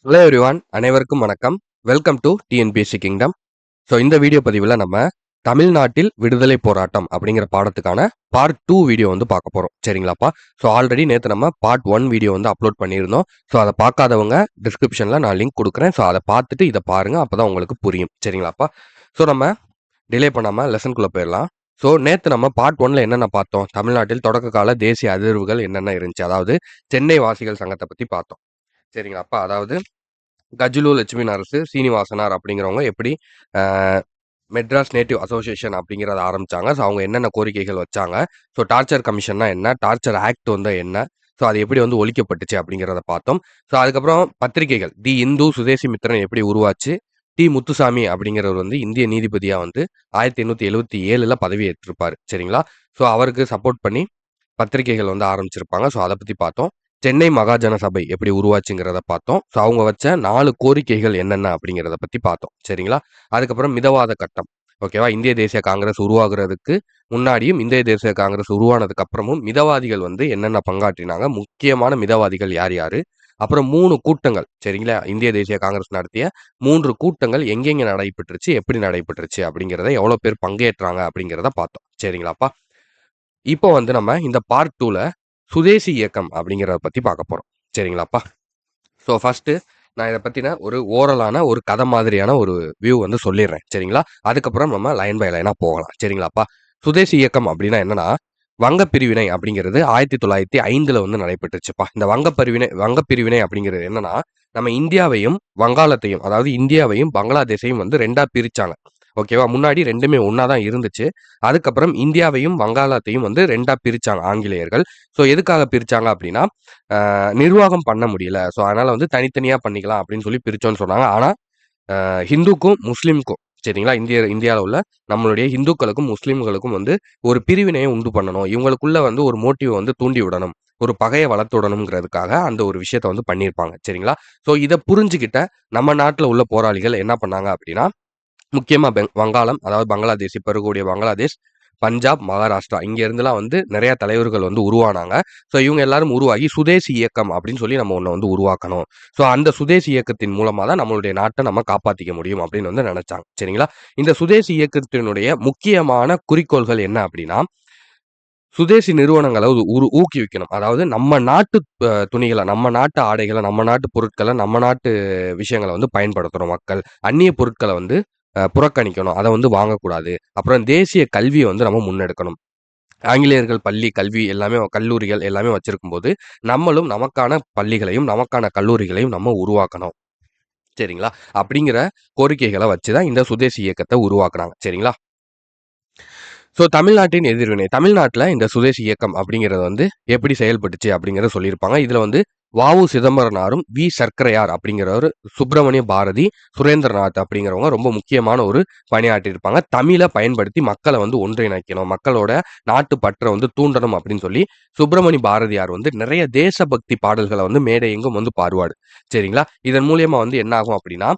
Hello everyone, அனைவருக்கும் வணக்கம். Welcome to TNPSC kingdom. So இந்த வீடியோ பதிவில் நம்ம தமிழ்நாட்டில் விடுதலை போராட்டம் அப்படிங்கிற பாடத்துக்கான பார்ட் 2 வீடியோ வந்து பார்க்க போகிறோம். சரிங்களாப்பா? ஸோ ஆல்ரெடி நேற்று நம்ம பார்ட் 1 வீடியோ வந்து அப்லோட் பண்ணியிருந்தோம். ஸோ அதை பார்க்காதவங்க டிஸ்கிரிப்ஷனில் நான் லிங்க் கொடுக்குறேன். ஸோ அதை பார்த்துட்டு இதை பாருங்கள், அப்போ தான் உங்களுக்கு புரியும். சரிங்களாப்பா? ஸோ நம்ம டிலே பண்ணாமல் லெசன்குள்ளே போயிடலாம். ஸோ நேற்று நம்ம பார்ட் 1ல் என்னென்ன பார்த்தோம்? தமிழ்நாட்டில் தொடக்க கால தேசிய அதிர்வுகள் என்னென்ன இருந்துச்சு, அதாவது சென்னை வாசிகள் சங்கத்தை பற்றி பார்த்தோம். சரிங்களாப்பா? அதாவது கஜுலு லட்சுமி நரசு சீனிவாசனார் அப்படிங்கிறவங்க எப்படி மெட்ராஸ் நேட்டிவ் அசோசியேஷன் அப்படிங்கிறத ஆரம்பிச்சாங்க. ஸோ அவங்க என்னென்ன கோரிக்கைகள் வச்சாங்க, ஸோ டார்ச்சர் கமிஷன்னா என்ன, டார்ச்சர் ஆக்ட் வந்து என்ன, ஸோ அது எப்படி வந்து ஒழிக்கப்பட்டுச்சு அப்படிங்கிறத பார்த்தோம். ஸோ அதுக்கப்புறம் பத்திரிகைகள், தி இந்து, சுதேசி மித்திரன் எப்படி உருவாச்சு, டி முத்துசாமி அப்படிங்கிறவர் வந்து இந்திய நீதிபதியாக வந்து 1877 பதவி ஏற்றிருப்பார். சரிங்களா? ஸோ அவருக்கு சப்போர்ட் பண்ணி பத்திரிகைகள் வந்து ஆரம்பிச்சிருப்பாங்க. ஸோ அதை பற்றி பார்த்தோம். சென்னை மகாஜன சபை எப்படி உருவாச்சுங்கிறத பார்த்தோம். ஸோ அவங்க வச்ச 4 கோரிக்கைகள் என்னென்ன அப்படிங்கிறத பற்றி பார்த்தோம். சரிங்களா? அதுக்கப்புறம் மிதவாத கட்டம். ஓகேவா? இந்திய தேசிய காங்கிரஸ் உருவாகிறதுக்கு முன்னாடியும் இந்திய தேசிய காங்கிரஸ் உருவானதுக்கு அப்புறமும் மிதவாதிகள் வந்து என்னென்ன பங்காற்றினாங்க, முக்கியமான மிதவாதிகள் யார் யாரு, அப்புறம் 3 கூட்டங்கள். சரிங்களா? இந்திய தேசிய காங்கிரஸ் நடத்திய 3 கூட்டங்கள் எங்கெங்க நடைபெற்றுச்சு, எப்படி நடைபெற்றுச்சு அப்படிங்கிறத, எவ்வளோ பேர் பங்கேற்றாங்க அப்படிங்கிறத பார்த்தோம். சரிங்களாப்பா? இப்போ வந்து நம்ம இந்த பார்ட் 2ல சுதேசி இயக்கம் அப்படிங்கிறத பற்றி பார்க்க போகிறோம். சரிங்களாப்பா? ஸோ ஃபர்ஸ்ட்டு நான் இதை பற்றின ஒரு ஓரலான ஒரு கதை மாதிரியான ஒரு வியூ வந்து சொல்லிடுறேன். சரிங்களா? அதுக்கப்புறம் நம்ம லைன் பை லைனாக போகலாம். சரிங்களாப்பா? சுதேசி இயக்கம் அப்படின்னா என்னன்னா, வங்கப் பிரிவினை அப்படிங்கிறது 1905 வந்து நடைபெற்றுச்சுப்பா. இந்த வங்கப் பிரிவினை அப்படிங்கிறது என்னன்னா, நம்ம இந்தியாவையும் வங்காளத்தையும், அதாவது இந்தியாவையும் பங்களாதேஷையும் வந்து 2ஆ பிரிச்சாங்க. ஓகேவா? முன்னாடி 2மே ஒண்ணா தான் இருந்துச்சு. அதுக்கப்புறம் இந்தியாவையும் வங்காளத்தையும் வந்து 2ஆ பிரிச்சாங்க ஆங்கிலேயர்கள். ஸோ எதுக்காக பிரிச்சாங்க அப்படின்னா, நிர்வாகம் பண்ண முடியல. ஸோ அதனால வந்து தனித்தனியா பண்ணிக்கலாம் அப்படின்னு சொல்லி பிரிச்சோம்னு சொன்னாங்க. ஆனா ஹிந்துக்கும் முஸ்லீமுக்கும், சரிங்களா, இந்தியாவில் உள்ள நம்மளுடைய ஹிந்துக்களுக்கும் முஸ்லீம்களுக்கும் வந்து ஒரு பிரிவினையை உண்டு பண்ணணும், இவங்களுக்குள்ள வந்து ஒரு மோட்டிவ் வந்து தூண்டி விடணும், ஒரு பகையை வளர்த்து விடணுங்கிறதுக்காக அந்த ஒரு விஷயத்த வந்து பண்ணியிருப்பாங்க. சரிங்களா? ஸோ இதை புரிஞ்சுக்கிட்ட நம்ம நாட்டில் உள்ள போராளிகள் என்ன பண்ணாங்க அப்படின்னா, முக்கியமா வங்காளம், அதாவது பங்களாதேஷ், இப்ப இருக்கக்கூடிய பங்களாதேஷ், பஞ்சாப், மகாராஷ்டிரா இங்க இருந்துலாம் வந்து நிறைய தலைவர்கள் வந்து உருவானாங்க. ஸோ இவங்க எல்லாரும் உருவாகி சுதேசி இயக்கம் அப்படின்னு சொல்லி நம்ம ஒண்ணு வந்து உருவாக்கணும். ஸோ அந்த சுதேசி இயக்கத்தின் மூலமா தான் நம்மளுடைய நாட்டை நம்ம காப்பாத்திக்க முடியும் அப்படின்னு வந்து நினைச்சாங்க. சரிங்களா? இந்த சுதேசி இயக்கத்தினுடைய முக்கியமான குறிக்கோள்கள் என்ன அப்படின்னா, சுதேசி நிறுவனங்களை ஊக்குவிக்கணும். அதாவது நம்ம நாட்டு துணிகளை, நம்ம நாட்டு ஆடைகளை, நம்ம நாட்டு பொருட்களை, நம்ம நாட்டு விஷயங்களை வந்து பயன்படுத்தணும் மக்கள். அந்நிய பொருட்களை வந்து புறக்கணிக்கணும். அதை வந்து வாங்கக்கூடாது. அப்புறம் தேசிய கல்வியை வந்து நம்ம முன்னெடுக்கணும். ஆங்கிலேயர்கள் பள்ளி, கல்வி எல்லாமே, கல்லூரிகள் எல்லாமே வச்சிருக்கும்போது, நம்மளும் நமக்கான பள்ளிகளையும், நமக்கான கல்லூரிகளையும் நம்ம உருவாக்கணும். சரிங்களா? அப்படிங்கிற கோரிக்கைகளை வச்சு தான் இந்த சுதேசி இயக்கத்தை உருவாக்குனாங்க. சரிங்களா? ஸோ தமிழ்நாட்டின் எதிர்வினை. தமிழ்நாட்டில் இந்த சுதேசி இயக்கம் அப்படிங்கிறது வந்து எப்படி செயல்பட்டுச்சு அப்படிங்கிறத சொல்லியிருப்பாங்க. இதில் வந்து வ.உ. சிதம்பரனாரும், வி. சர்க்கரையார் அப்படிங்கிறவர், சுப்பிரமணிய பாரதி, சுரேந்திரநாத் அப்படிங்கிறவங்க ரொம்ப முக்கியமான ஒரு பணியாற்றியிருப்பாங்க. தமிழை பயன்படுத்தி மக்களை வந்து ஒன்றிணைக்கணும், மக்களோட நாட்டு பற்றை வந்து தூண்டணும் அப்படின்னு சொல்லி சுப்பிரமணிய பாரதியார் வந்து நிறைய தேசபக்தி பாடல்களை வந்து மேடை எங்கும் வந்து பாடுவார். சரிங்களா? இதன் மூலியமா வந்து என்ன ஆகும் அப்படின்னா,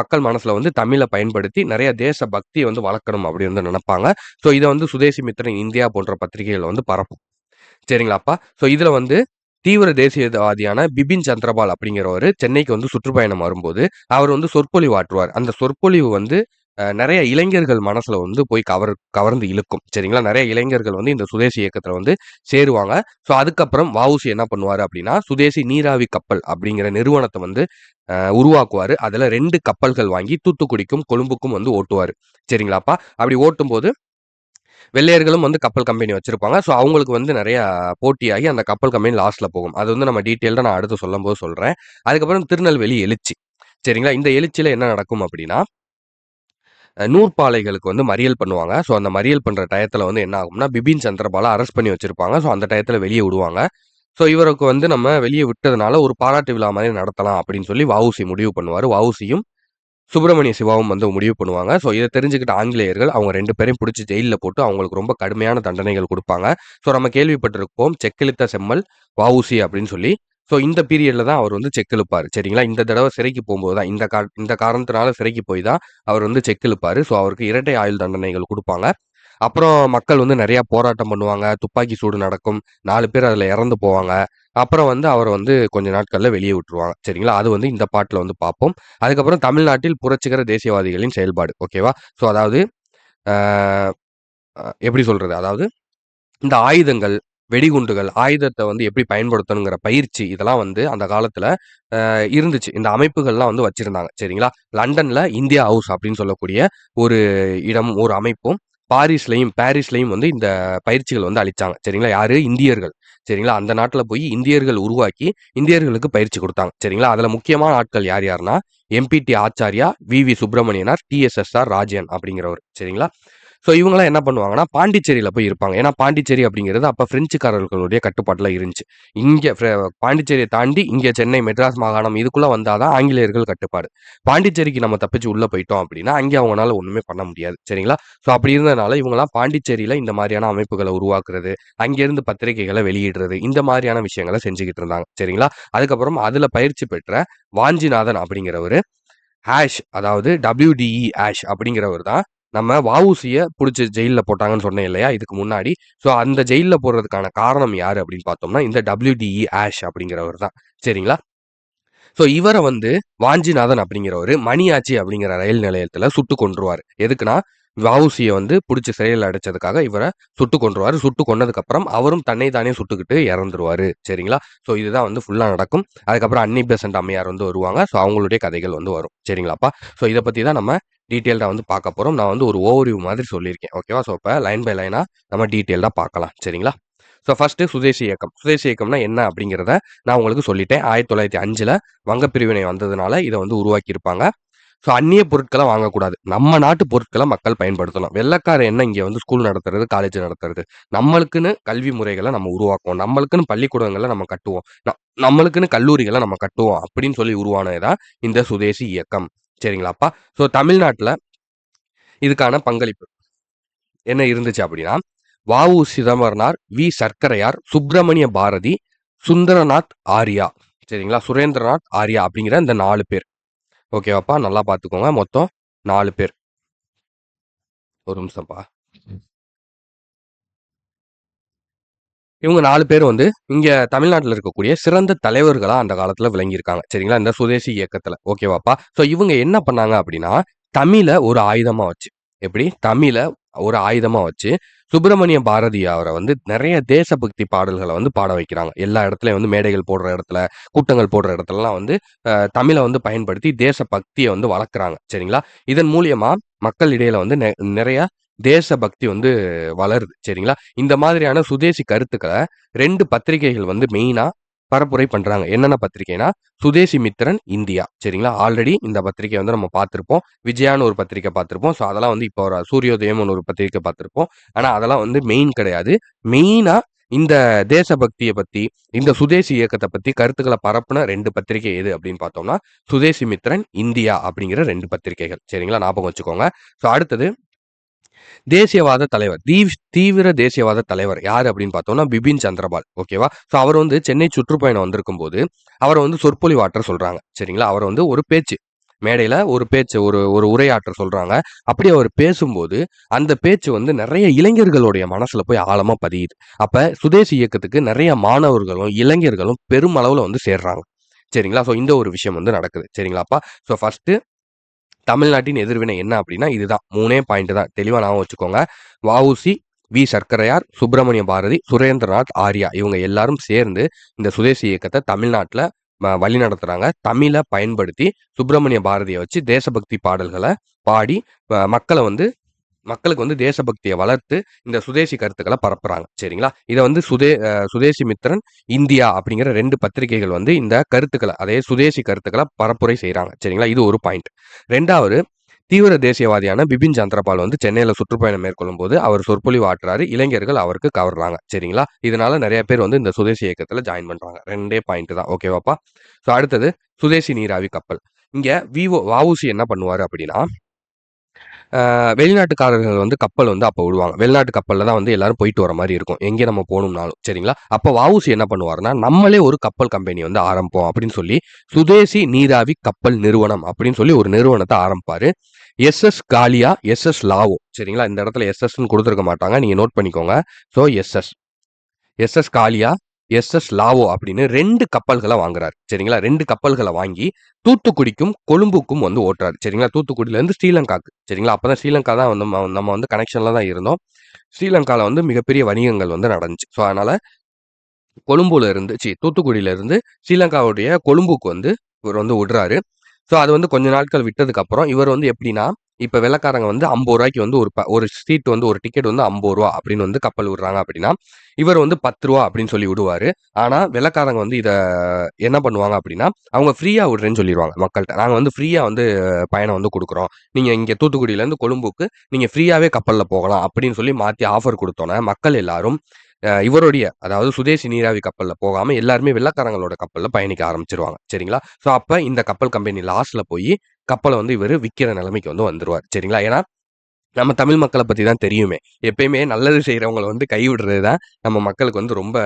மக்கள் மனசுல வந்து தமிழை பயன்படுத்தி நிறைய தேச பக்தியை வந்து வளர்க்கணும் அப்படின்னு வந்து நினைப்பாங்க. ஸோ இதை வந்து சுதேசி மித்திரன் இந்தியா போன்ற பத்திரிகைகள் வந்து பரப்பும். சரிங்களாப்பா? ஸோ இதுல வந்து தீவிர தேசியவாதியான பிபின் சந்திரபால் அப்படிங்கிறவரு சென்னைக்கு வந்து சுற்றுப்பயணம் வரும்போது, அவர் வந்து சொற்பொழிவு ஆற்றுவார். அந்த சொற்பொழிவு வந்து நெறைய இளைஞர்கள் மனசுல வந்து போய் கவர்ந்து இழுக்கும். சரிங்களா? நெறைய இளைஞர்கள் வந்து இந்த சுதேசி இயக்கத்துல வந்து சேருவாங்க. ஸோ அதுக்கப்புறம் வ.உ.சி என்ன பண்ணுவாரு அப்படின்னா, சுதேசி நீராவி கப்பல் அப்படிங்கிற நிறுவனத்த வந்து உருவாக்குவாரு. அதுல 2 கப்பல்கள் வாங்கி தூத்துக்குடிக்கும், கொழும்புக்கும் வந்து ஓட்டுவாரு. சரிங்களாப்பா? அப்படி ஓட்டும்போது வெள்ளையர்களும் வந்து கப்பல் கம்பெனி வச்சிருப்பாங்க. ஸோ அவங்களுக்கு வந்து நிறைய போட்டியாகி அந்த கப்பல் கம்பெனி லாஸ்ட்ல போகும். அது வந்து நம்ம டீட்டெயில்டா நான் அடுத்து சொல்லும்போது சொல்றேன். அதுக்கப்புறம் திருநெல்வேலி எழுச்சி. சரிங்களா? இந்த எழுச்சியில என்ன நடக்கும் அப்படின்னா, நூற்பாலைகளுக்கு வந்து மறியல் பண்ணுவாங்க. ஸோ அந்த மறியல் பண்ற டயத்துல வந்து என்ன ஆகும்னா, பிபின் சந்திரபால அரெஸ்ட் பண்ணி வச்சிருப்பாங்க. ஸோ அந்த டயத்துல வெளிய விடுவாங்க. ஸோ இவருக்கு வந்து நம்ம வெளிய விட்டதுனால ஒரு பாராட்டு விழா மாரி நடத்தலாம் அப்படின்னு சொல்லி வ.உ.சி முடிவு பண்ணுவாரு. வ.உ.சியும் சுப்பிரமணிய சிவாவும் வந்து முடிவு பண்ணுவாங்க. ஸோ இத தெரிஞ்சுக்கிட்ட ஆங்கிலேயர்கள் அவங்க 2 பேரையும் புடிச்சு ஜெயில்ல போட்டு அவங்களுக்கு ரொம்ப கடுமையான தண்டனைகள் குடுப்பாங்க. ஸோ நம்ம கேள்விப்பட்டிருப்போம், செக்கிழுத்த செம்மல் வ.உ.சி அப்படின்னு சொல்லி. ஸோ இந்த பீரியட்ல தான் அவர் வந்து செக் இழுப்பாரு. சரிங்களா? இந்த தடவ சிறைக்கு போம்போது தான், இந்த காரணத்தினால சிறைக்கு போய் தான் அவர் வந்து செக் இழுப்பாரு. ஸோ அவருக்கு இரட்டை ஆயுள் தண்டனைகள் குடுப்பாங்க. அப்புறம் மக்கள் வந்து நிறைய போராட்டம் பண்ணுவாங்க. துப்பாக்கி சூடு நடக்கும். 4 பேர் அதுல இறந்து போவாங்க. அப்புறம் வந்து அவர வந்து கொஞ்ச நாட்கள்ல வெளிய விட்டுருவாங்க. சரிங்களா? அது வந்து இந்த பாட்டுல வந்து பார்ப்போம். அதுக்கப்புறம் தமிழ்நாட்டில் புரட்சிகர தேசியவாதிகளின் செயல்பாடு. ஓகேவா? ஸோ அதாவது அ எப்படி சொல்றது? அதாவது இந்த ஆயுதங்கள், வெடிகுண்டுகள், ஆயுதத்த வந்து எப்படி பயன்படுத்தணுங்கிற பயிற்சி இதெல்லாம் வந்து அந்த காலத்துல இருந்துச்சு. இந்த அமைப்புகள்லாம் வந்து வச்சிருந்தாங்க. சரிங்களா? லண்டன்ல இந்தியா ஹவுஸ் அப்படின்னு சொல்லக்கூடிய ஒரு இடம், ஒரு அமைப்பும், பாரிஸ்லயும் வந்து இந்த பயிற்சிகள் வந்து அளிச்சாங்க. சரிங்களா? யாரு? இந்தியர்கள். சரிங்களா? அந்த நாட்டுல போய் இந்தியர்கள் உருவாக்கி, இந்தியர்களுக்கு பயிற்சி குடுத்தாங்க. சரிங்களா? அதுல முக்கியமான ஆட்கள் யார் யாருன்னா, எம்பிடி ஆச்சார்யா, வி.வி. சுப்பிரமணியனார், டி.எஸ்.எஸ்.ஆர். ராஜன் அப்படிங்கிறவரு. சரிங்களா? ஸோ இவங்கலாம் என்ன பண்ணுவாங்கன்னா, பாண்டிச்சேரியில போய் இருப்பாங்க. ஏன்னா பாண்டிச்சேரி அப்படிங்கிறது அப்ப பிரெஞ்சுக்காரர்களுடைய கட்டுப்பாட்டுல இருந்துச்சு. இங்க பாண்டிச்சேரிய தாண்டி இங்க சென்னை, மெட்ராஸ் மாகாணம் இதுக்குள்ள வந்தா தான் ஆங்கிலேயர்கள் கட்டுப்பாடு. பாண்டிச்சேரிக்கு நம்ம தப்பிச்சு உள்ள போயிட்டோம் அப்படின்னா, அங்கே அவங்கனால ஒண்ணுமே பண்ண முடியாது. சரிங்களா? ஸோ அப்படி இருந்ததுனால இவங்கலாம் பாண்டிச்சேரியில இந்த மாரியான அமைப்புகள உருவாக்குறது, அங்கேருந்து பத்திரிகைகள வெளியிடுறது, இந்த மாரியான விஷயங்கள செஞ்சுகிட்டு இருந்தாங்க. சரிங்களா? அதுக்கப்புறம் அதுல பயிற்சி பெற்ற வாஞ்சிநாதன் அப்படிங்கிறவரு, அதாவது WDE அப்படிங்கிறவர் தான் நம்ம வ.உ.சி.ய புடிச்சு ஜெயில்ல போட்டாங்கன்னு சொன்னேன் இல்லையா? இதுக்கு முன்னாடி. ஸோ அந்த ஜெயில்ல போடுறதுக்கான காரணம் யாரு அப்படின்னு பார்த்தோம்னா, இந்த WDE அப்படிங்கிறவர் தான். சரிங்களா? ஸோ இவர வந்து வாஞ்சிநாதன் அப்படிங்கிறவரு மணியாச்சி அப்படிங்கிற ரயில் நிலையத்துல சுட்டுக் கொன்றுவாரு. எதுக்குன்னா, வ.உ.சி.ய வந்து புடிச்சு சிறையில அடைச்சதுக்காக இவர சுட்டுக் கொன்றுவாரு. சுட்டுக் கொன்னதுக்கப்புறம் அவரும் தன்னை தானே சுட்டுக்கிட்டு இறந்துருவாரு. சரிங்களா? ஸோ இதுதான் வந்து ஃபுல்லா நடக்கும். அதுக்கப்புறம் அன்னி பெசன்ட் அம்மையார் வந்து வருவாங்க. ஸோ அவங்களுடைய கதைகள் வந்து வரும். சரிங்களாப்பா? ஸோ இத பத்தி தான் நம்ம டீட்டெயில்டா வந்து பார்க்க போறோம். நான் வந்து ஒரு ஓவர்வியூ மாதிரி சொல்லியிருக்கேன். ஓகேவா? ஸோ இப்ப லைன் பை லைனா நம்ம டீட்டெயில்டா பார்க்கலாம். சரிங்களா? ஸோ ஃபர்ஸ்ட்டு சுதேசி இயக்கம். சுதேசி இயக்கம்னா என்ன அப்படிங்கிறத நான் உங்களுக்கு சொல்லிட்டேன். 1905ல வங்க பிரிவினை வந்ததுனால இத வந்து உருவாக்கியிருப்பாங்க. ஸோ அந்நிய பொருட்கள வாங்கக்கூடாது. நம்ம நாட்டு பொருட்கள மக்கள் பயன்படுத்தணும். வெள்ளைக்காரன் என்ன இங்க வந்து ஸ்கூல் நடத்துறது, காலேஜ் நடத்துறது. நம்மளுக்குன்னு கல்வி முறைகள நம்ம உருவாக்குவோம். நம்மளுக்குன்னு பள்ளிக்கூடங்கள நம்ம கட்டுவோம். நம்மளுக்குன்னு கல்லூரிகள நம்ம கட்டுவோம். அப்படின்னு சொல்லி உருவானது தான் இந்த சுதேசி இயக்கம். சரிங்களாப்பா? ஸோ தமிழ்நாட்டுல இதுக்கான பங்களிப்பு என்ன இருந்துச்சு அப்படின்னா, வ.உ. சிதம்பரனார், வி. சர்க்கரையார், சுப்பிரமணிய பாரதி, சுந்தரநாத் ஆர்யா. சரிங்களா? சுரேந்திரநாத் ஆர்யா அப்படிங்கிற இந்த 4 பேர். ஓகேவாப்பா? நல்லா பார்த்துக்கோங்க. மொத்தம் 4 பேர். ஒரு நிமிஷம்ப்பா. இவங்க 4 பேரும் வந்து இங்க தமிழ்நாட்டுல இருக்கக்கூடிய சிறந்த தலைவர்களா அந்த காலத்துல விளங்கியிருக்காங்க. சரிங்களா? இந்த சுதேசி இயக்கத்துல. ஓகேவாப்பா? ஸோ இவங்க என்ன பண்ணாங்க அப்படின்னா, தமிழ ஒரு ஆயுதமா வச்சு எப்படி? தமிழ ஒரு ஆயுதமா வச்சு சுப்பிரமணிய பாரதி அவர வந்து நெறைய தேசபக்தி பாடல்கள வந்து பாட வைக்கிறாங்க. எல்லா இடத்துலயும் வந்து மேடைகள் போடுற இடத்துல, கூட்டங்கள் போடுற இடத்துலலாம் வந்து தமிழ வந்து பயன்படுத்தி தேசபக்திய வந்து வளர்க்குறாங்க. சரிங்களா? இதன் மூலியமா மக்கள் இடையில வந்து நெறைய தேசபக்தி வந்து வளருது. சரிங்களா? இந்த மாதிரியான சுதேசி கருத்துக்கள 2 பத்திரிகைகள் வந்து மெயினா பரப்புரை பண்றாங்க. என்னென்ன பத்திரிகைன்னா, சுதேசி மித்திரன் இந்தியா. சரிங்களா? ஆல்ரெடி இந்த பத்திரிகை வந்து நம்ம பார்த்திருப்போம். விஜயான்னு ஒரு பத்திரிக்கை பார்த்திருப்போம். ஸோ அதெல்லாம் வந்து இப்போ ஒரு சூரியோதயம்னு ஒரு பத்திரிக்கை பார்த்திருப்போம். ஆனா அதெல்லாம் வந்து மெயின் கிடையாது. மெயினா இந்த தேசபக்திய பத்தி, இந்த சுதேசி இயக்கத்த பத்தி கருத்துக்கள பரப்புன 2 பத்திரிகை எது அப்படின்னு பார்த்தோம்னா, சுதேசி மித்திரன் இந்தியா அப்படிங்கிற 2 பத்திரிகைகள். சரிங்களா? ஞாபகம் வச்சுக்கோங்க. ஸோ அடுத்தது தேசியவாத தலைவர். தீவிர தேசியவாத தலைவர் யாரு அப்படின்னு பார்த்தோம்னா, பிபின் சந்திரபால். ஓகேவா? ஸோ அவர் வந்து சென்னை சுற்றுப்பயணம் வந்திருக்கும்போது, அவர வந்து சொற்பொழிவாற்ற சொல்றாங்க. சரிங்களா? அவர வந்து ஒரு பேச்சு மேடையில ஒரு பேச்சு ஒரு ஒரு உரையாற்ற சொல்றாங்க. அப்படி அவர் பேசும்போது, அந்த பேச்சு வந்து நெறைய இளைஞர்களுடைய மனசுல போய் ஆழமா பதியுது. அப்ப சுதேசி இயக்கத்துக்கு நெறைய மாணவர்களும், இளைஞர்களும் பெருமளவுல வந்து சேர்றாங்க. சரிங்களா? ஸோ இந்த ஒரு விஷயம் வந்து நடக்குது. சரிங்களாப்பா? ஸோ ஃபர்ஸ்ட்டு தமிழ்நாட்டின் எதிர்வினை என்ன அப்படின்னா இதுதான். 3 பாயிண்ட் தான். தெளிவா ஞாபகம் வச்சுக்கோங்க. வ.உ.சி., வி. சர்க்கரையார், சுப்பிரமணிய பாரதி, சுரேந்திரநாத் ஆர்யா இவங்க எல்லாரும் சேர்ந்து இந்த சுதேசி இயக்கத்த தமிழ்நாட்டுல வழிநடத்துறாங்க. தமிழ பயன்படுத்தி சுப்பிரமணிய பாரதிய வச்சு தேசபக்தி பாடல்கள பாடி மக்கள வந்து மக்களுக்கு வந்து தேசபக்திய வளர்த்து, இந்த சுதேசி கருத்துக்கள பரப்புறாங்க. சரிங்களா? இத வந்து சுதேசி மித்திரன் இந்தியா அப்படிங்கிற 2 பத்திரிகைகள் வந்து இந்த கருத்துக்கள, அதே சுதேசி கருத்துக்கள பரப்புரை செய்றாங்க. சரிங்களா? இது ஒரு பாயிண்ட். 2வது தீவிர தேசியவாதியான பிபின் சந்திரபால் வந்து சென்னையில சுற்றுப்பயணம் மேற்கொள்ளும்போது, அவர் சொற்பொழிவு ஆற்றுறாரு. இளைஞர்கள் அவருக்கு கவர்றாங்க. சரிங்களா? இதனால நெறைய பேர் வந்து இந்த சுதேசி இயக்கத்துல ஜாயின் பண்றாங்க. 2 பாயிண்ட் தான். ஓகேவாப்பா? ஸோ அடுத்தது சுதேசி நீராவி கப்பல். இங்க வ.உ.சி என்ன பண்ணுவாரு அப்படின்னா, வெளிநாட்டுக்காரர்கள் வந்து கப்பல் வந்து அப்ப விடுவாங்க. வெளிநாட்டு கப்பல்ல தான் வந்து எல்லாரும் போயிட்டு வர மாரி இருக்கும். எங்கே நம்ம போணும்னாலும். சரிங்களா? அப்ப வ.உ.சி என்ன பண்ணுவாருன்னா, நம்மளே ஒரு கப்பல் கம்பெனி வந்து ஆரம்பிப்போம் அப்படின்னு சொல்லி, சுதேசி நீராவி கப்பல் நிறுவனம் அப்படின்னு சொல்லி ஒரு நிறுவனத்த ஆரம்பிப்பாரு. எஸ்.எஸ். காலியா, எஸ்.எஸ். லாவோ. சரிங்களா? இந்த இடத்துல எஸ்.எஸ்ன்னு குடுத்திருக்க மாட்டாங்க. நீங்க நோட் பண்ணிக்கோங்க. So SS. எஸ்.எஸ். காலியா, எஸ்.எஸ். லாவோ அப்படின்னு 2 கப்பல்கள வாங்குறாரு. சரிங்களா? 2 கப்பல்கள வாங்கி தூத்துக்குடிக்கும், கொழும்புக்கும் வந்து ஓட்டுறாரு. சரிங்களா? தூத்துக்குடியிலேருந்து ஸ்ரீலங்காக்கு. சரிங்களா? அப்பதான் ஸ்ரீலங்கா தான் வந்து நம்ம வந்து கனெக்ஷன்ல தான் இருந்தோம். ஸ்ரீலங்கால வந்து மிகப்பெரிய வணிகங்கள் வந்து நடந்துச்சு. ஸோ அதனால கொழும்புல இருந்து தூத்துக்குடியில இருந்து ஸ்ரீலங்காவுடைய கொழும்புக்கு வந்து இவர் வந்து விடுறாரு. ஸோ அது வந்து கொஞ்ச நாட்கள் விட்டதுக்கு அப்புறம் இவர் வந்து எப்படின்னா, இப்ப வெள்ளைக்காரங்க வந்து ரூ. 50க்கு வந்து ஒரு சீட் வந்து ஒரு டிக்கெட் வந்து ரூ. 50 அப்படின்னு வந்து கப்பல் விடுறாங்க அப்படின்னா, இவர் வந்து ரூ. 10 அப்படின்னு சொல்லி விடுவாரு. ஆனா வெள்ளைக்காரங்க வந்து இத என்ன பண்ணுவாங்க அப்படின்னா, அவங்க ஃப்ரீயா விடுறேன்னு சொல்லிருவாங்க மக்கள்ட்ட. நாங்க வந்து ஃப்ரீயா வந்து பயணம் வந்து குடுக்குறோம். நீங்க இங்க தூத்துக்குடியிலேருந்து கொழும்புக்கு நீங்க ஃப்ரீயாவே கப்பல்ல போகலாம் அப்படின்னு சொல்லி மாத்தி ஆஃபர் குடுத்தோனே, மக்கள் எல்லாரும் இவருடைய அதாவது சுதேசி நீராவி கப்பல்ல போகாம எல்லாருமே வெள்ளைக்காரங்களோட கப்பல்ல பயணிக்க ஆரம்பிச்சுருவாங்க. சரிங்களா? ஸோ அப்ப இந்த கப்பல் கம்பெனி லாஸ்ல போயி கப்பல வந்து இவரு விக்கிற நிலைமைக்கு வந்து வந்துருவாரு. சரிங்களா? ஏன்னா நம்ம தமிழ் மக்கள பத்தி தான் தெரியுமே. எப்பயுமே நல்லது செய்றவங்கள வந்து கைவிடுறது தான் நம்ம மக்களுக்கு வந்து ரொம்ப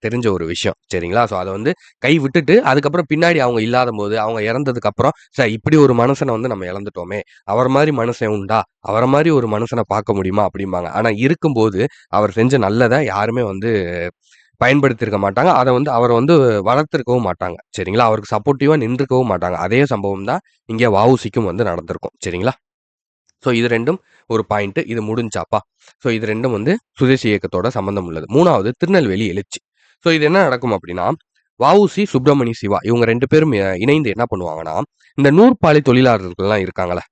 தெரிஞ்ச ஒரு விஷயம். சரிங்களா? ஸோ அத வந்து கை விட்டுட்டு, அதுக்கப்புறம் பின்னாடி அவங்க இல்லாதம்போது, அவங்க இறந்ததுக்கு அப்புறம், இப்படி ஒரு மனுஷன வந்து நம்ம இழந்துட்டோமே! அவர மாரி மனுஷன் உண்டா? அவர மாரி ஒரு மனுஷன பார்க்க முடியுமா? அப்படிம்பாங்க. ஆனா இருக்கும்போது, அவர் செஞ்ச நல்லத யாருமே வந்து பயன்படுத்தியிருக்க மாட்டாங்க. அத வந்து அவர வந்து வளர்த்திருக்கவும் மாட்டாங்க. சரிங்களா? அவருக்கு சப்போர்ட்டிவா நின்றுக்கவும் மாட்டாங்க. அதே சம்பவம் தான் இங்க வ.உ.சி.க்கும் வந்து நடந்திருக்கும். சரிங்களா? ஸோ இது 2ம் ஒரு பாயிண்ட். இது முடிஞ்சாப்பா. ஸோ இது 2ம் வந்து சுதேசி இயக்கத்தோட சம்மந்தம் உள்ளது. 3வது திருநெல்வேலி எழுச்சி. ஸோ இது என்ன நடக்கும் அப்டின்னா, வ.உ.சி. சுப்பிரமணிய சிவா இவங்க 2 பேரும் இணைந்து என்ன பண்ணுவாங்கன்னா, இந்த நூற்பாலை தொழிலாளர்கள்லாம் இருக்காங்கல்ல.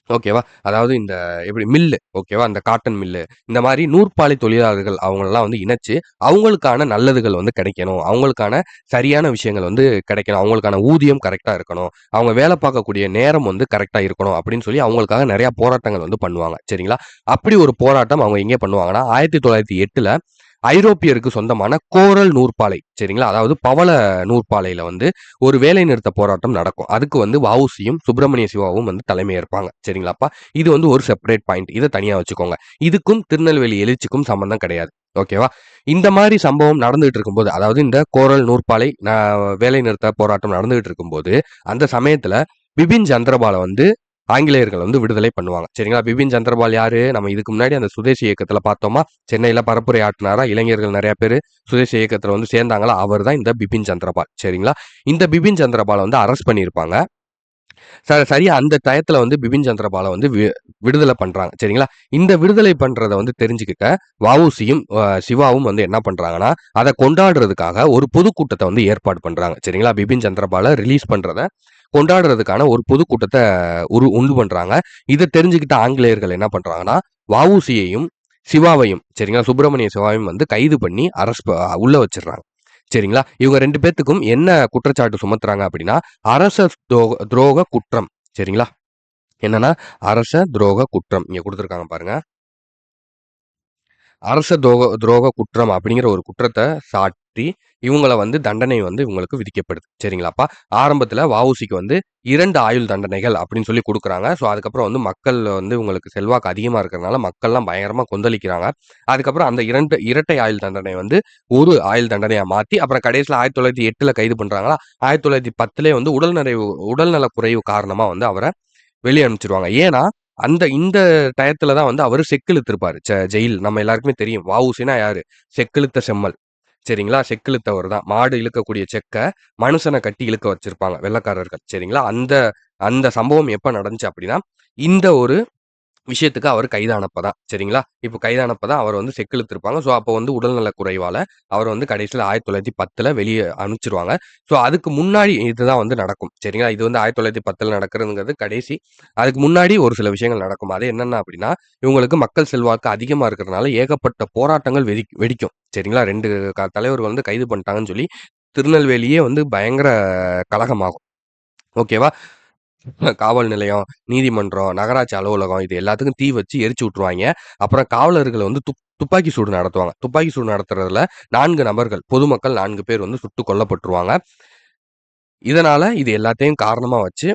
ஓகேவா? அதாவது இந்த எப்படி மில்லு ஓகேவா? அந்த காட்டன் மில்லு. இந்த மாரி நூற்பாலை தொழிலாளர்கள் அவங்களலாம் வந்து இணைச்சு, அவங்களுக்கான நல்லதுகள் வந்து கிடைக்கணும். அவங்களுக்கான சரியான விஷயங்கள் வந்து கிடைக்கணும். அவங்களுக்கான ஊதியம் கரெக்ட்டா இருக்கணும். அவங்க வேலை பார்க்கக்கூடிய நேரம் வந்து கரெக்ட்டா இருக்கணும் அப்படின்னு சொல்லி அவங்களுக்காக நெறைய போராட்டங்கள் வந்து பண்ணுவாங்க. சரிங்களா? அப்படி ஒரு போராட்டம் அவங்க எங்கே பண்ணுவாங்கன்னா, 1908ல ஐரோப்பியருக்கு சொந்தமான கோரல் நூற்பாலை சரிங்களா? அதாவது பவள நூற்பாலையில வந்து ஒரு வேலைநிறுத்த போராட்டம் நடக்கும். அதுக்கு வந்து வ.உ.சி.யும், சுப்பிரமணிய சிவாவும் வந்து தலைமை ஏற்பாங்க. சரிங்களாப்பா? இது வந்து ஒரு செப்பரேட் பாயிண்ட். இத தனியா வச்சுக்கோங்க. இதுக்கும் திருநெல்வேலி எழுச்சிக்கும் சம்மந்தம் கிடையாது. ஓகேவா? இந்த மாரி சம்பவம் நடந்துகிட்டு இருக்கும்போது, அதாவது இந்த கோரல் நூற்பாலை வேலைநிறுத்த போராட்டம் நடந்துகிட்டு இருக்கும்போது, அந்த சமயத்துல பிபின் சந்திரபால வந்து ஆங்கிலேயர்கள் வந்து விடுதலை பண்ணுவாங்க. சரிங்களா? பிபின் சந்திரபால் யாரு? நம்ம இதுக்கு முன்னாடி அந்த சுதேசி இயக்கத்துல பார்த்தோமா? சென்னையில பரப்புரை ஆற்றுனாரா? இளைஞர்கள் நெறைய பேரு சுதேசி இயக்கத்துல வந்து சேர்ந்தாங்களா? அவர் தான் இந்த பிபின் சந்திரபால். சரிங்களா? இந்த பிபின் சந்திரபால வந்து அரெஸ்ட் பண்ணியிருப்பாங்க. சரியா அந்த டயத்துல வந்து பிபின் சந்திரபால வந்து விடுதலை பண்றாங்க. சரிங்களா? இந்த விடுதலை பண்றத வந்து தெரிஞ்சுக்கிட்ட வ.உ.சி.யும், சிவாவும் வந்து என்ன பண்றாங்கன்னா, அத கொண்டாடுறதுக்காக ஒரு பொதுக்கூட்டத்த வந்து ஏற்பாடு பண்றாங்க. சரிங்களா? பிபின் சந்திரபால ரிலீஸ் பண்றத கொண்டாடுறதுக்கான ஒரு பொதுக்கூட்டத்த உண்டு பண்றாங்க. இத தெரிஞ்சுக்கிட்ட ஆங்கிலேயர்கள் என்ன பண்றாங்கன்னா, வ.உ.சி.யையும், சிவாவையும் சரிங்களா? சுப்பிரமணிய சிவாவையும் வந்து கைது பண்ணி உள்ள வச்சுடுறாங்க. சரிங்களா? இவங்க 2 பேத்துக்கும் என்ன குற்றச்சாட்டு சுமத்துறாங்க அப்படின்னா, அரச துரோக குற்றம். சரிங்களா? என்னன்னா, அரச துரோக குற்றம். இங்க குடுத்திருக்காங்க பாருங்க. அரச துரோக குற்றம் அப்படிங்கிற ஒரு குற்றத்த சாட்டி, இவங்கள வந்து தண்டனை வந்து இவங்களுக்கு விதிக்கப்படுது. சரிங்களாப்பா? ஆரம்பத்துல வ.உ.சி.க்கு வந்து 2 ஆயுள் தண்டனைகள் அப்படின்னு சொல்லி குடுக்குறாங்க. ஸோ, அதுக்கப்புறம் வந்து மக்கள் வந்து இவங்களுக்கு செல்வாக்கு அதிகமா இருக்கிறனால, மக்கள்லாம் பயங்கரமா கொந்தளிக்கிறாங்க. அதுக்கப்புறம் அந்த இரட்டை ஆயுள் தண்டனை வந்து 1 ஆயுள் தண்டனையா மாத்தி, அப்புறம் கடைசில 1908ல கைது பண்றாங்களா, 1910லயே வந்து உடல்நல குறைவு காரணமா வந்து அவர வெளிய அனுப்பிச்சுருவாங்க. ஏன்னா, இந்த டயத்துல தான் வந்து அவரு செக்கிழுத்திருப்பாரு. ஜெயில் நம்ம எல்லாருக்குமே தெரியும். வ.உ.சின்னா யாரு? செக்கிழுத்த செம்மல். சரிங்களா? செக்கிழுத்தவர் தான். மாடு இழுக்கக்கூடிய செக்க மனுஷன கட்டி இழுக்க வச்சிருப்பாங்க வெள்ளைக்காரர்கள். சரிங்களா? அந்த அந்த சம்பவம் எப்ப நடந்துச்சு அப்டின்னா, இந்த ஒரு விஷயத்துக்கு அவர் கைதானப்ப தான். சரிங்களா? இப்ப கைதானப்ப தான் அவர் வந்து செக்கிழுத்திருப்பாங்க. ஸோ, அப்போ வந்து உடல்நலக் குறைவால அவர வந்து கடைசில 1910ல வெளிய அனுப்பிச்சுருவாங்க. ஸோ, அதுக்கு முன்னாடி இதுதான் வந்து நடக்கும். சரிங்களா? இது வந்து 1910ல நடக்கிறதுங்கிறது கடைசி. அதுக்கு முன்னாடி ஒரு சில விஷயங்கள் நடக்கும். அது என்னென்ன அப்டின்னா, இவங்களுக்கு மக்கள் செல்வாக்கு அதிகமா இருக்கிறனால ஏகப்பட்ட போராட்டங்கள் வெடிக்கும். சரிங்களா? 2 தலைவர்கள் வந்து கைது பண்ணிட்டாங்கன்னு சொல்லி, திருநெல்வேலியே வந்து பயங்கர கலகமாகும். ஓகேவா? காவல் நிலையம், நீதிமன்றம், நகராட்சி அலுவலகம் இது எல்லாத்துக்கும் தீ வச்சு எரிச்சு விட்டுருவாய்ங்க. அப்புறம் காவலர்கள வந்து துப்பாக்கி சூடு நடத்துவாங்க. துப்பாக்கி சூடு நடத்துறதுல 4 நபர்கள், பொதுமக்கள் 4 பேர் வந்து சுட்டுக் கொல்லப்பட்டுருவாங்க. இதனால இது எல்லாத்தையும் காரணமா வச்சு,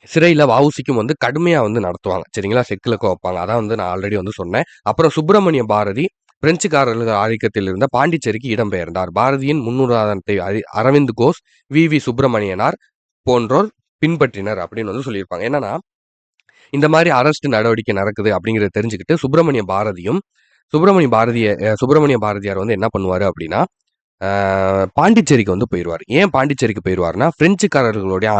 சிறையில வ.உ.சி.க்கும் வந்து கடுமையா வந்து நடத்துவாங்க. சரிங்களா? செக்கிழுக்க வைப்பாங்க. அதான் வந்து நான் ஆல்ரெடி வந்து சொன்னேன். அப்புறம் சுப்பிரமணிய பாரதி பிரெஞ்சுக்காரர்கள் ஆதிக்கத்தில் இருந்த பாண்டிச்சேரிக்கு இடம்பெயர்ந்தார். பாரதியின் முன்னுதாரணத்தை அரவிந்த் கோஷ், வி.வி. சுப்பிரமணியனார் போன்றோர் பின்பற்றினர் அப்படின்னு வந்து சொல்லியிருப்பாங்க. என்னன்னா, இந்த மாதிரி அரெஸ்ட் நடவடிக்கை நடக்குது அப்படிங்கிறத தெரிஞ்சுக்கிட்டு சுப்பிரமணிய பாரதியார் வந்து என்ன பண்ணுவாரு அப்படின்னா பாண்டிச்சேரிக்கு வந்து போயிடுவார். ஏன் பாண்டிச்சேரிக்கு போயிடுவாருன்னா பிரெஞ்சுக்காரர்களுடைய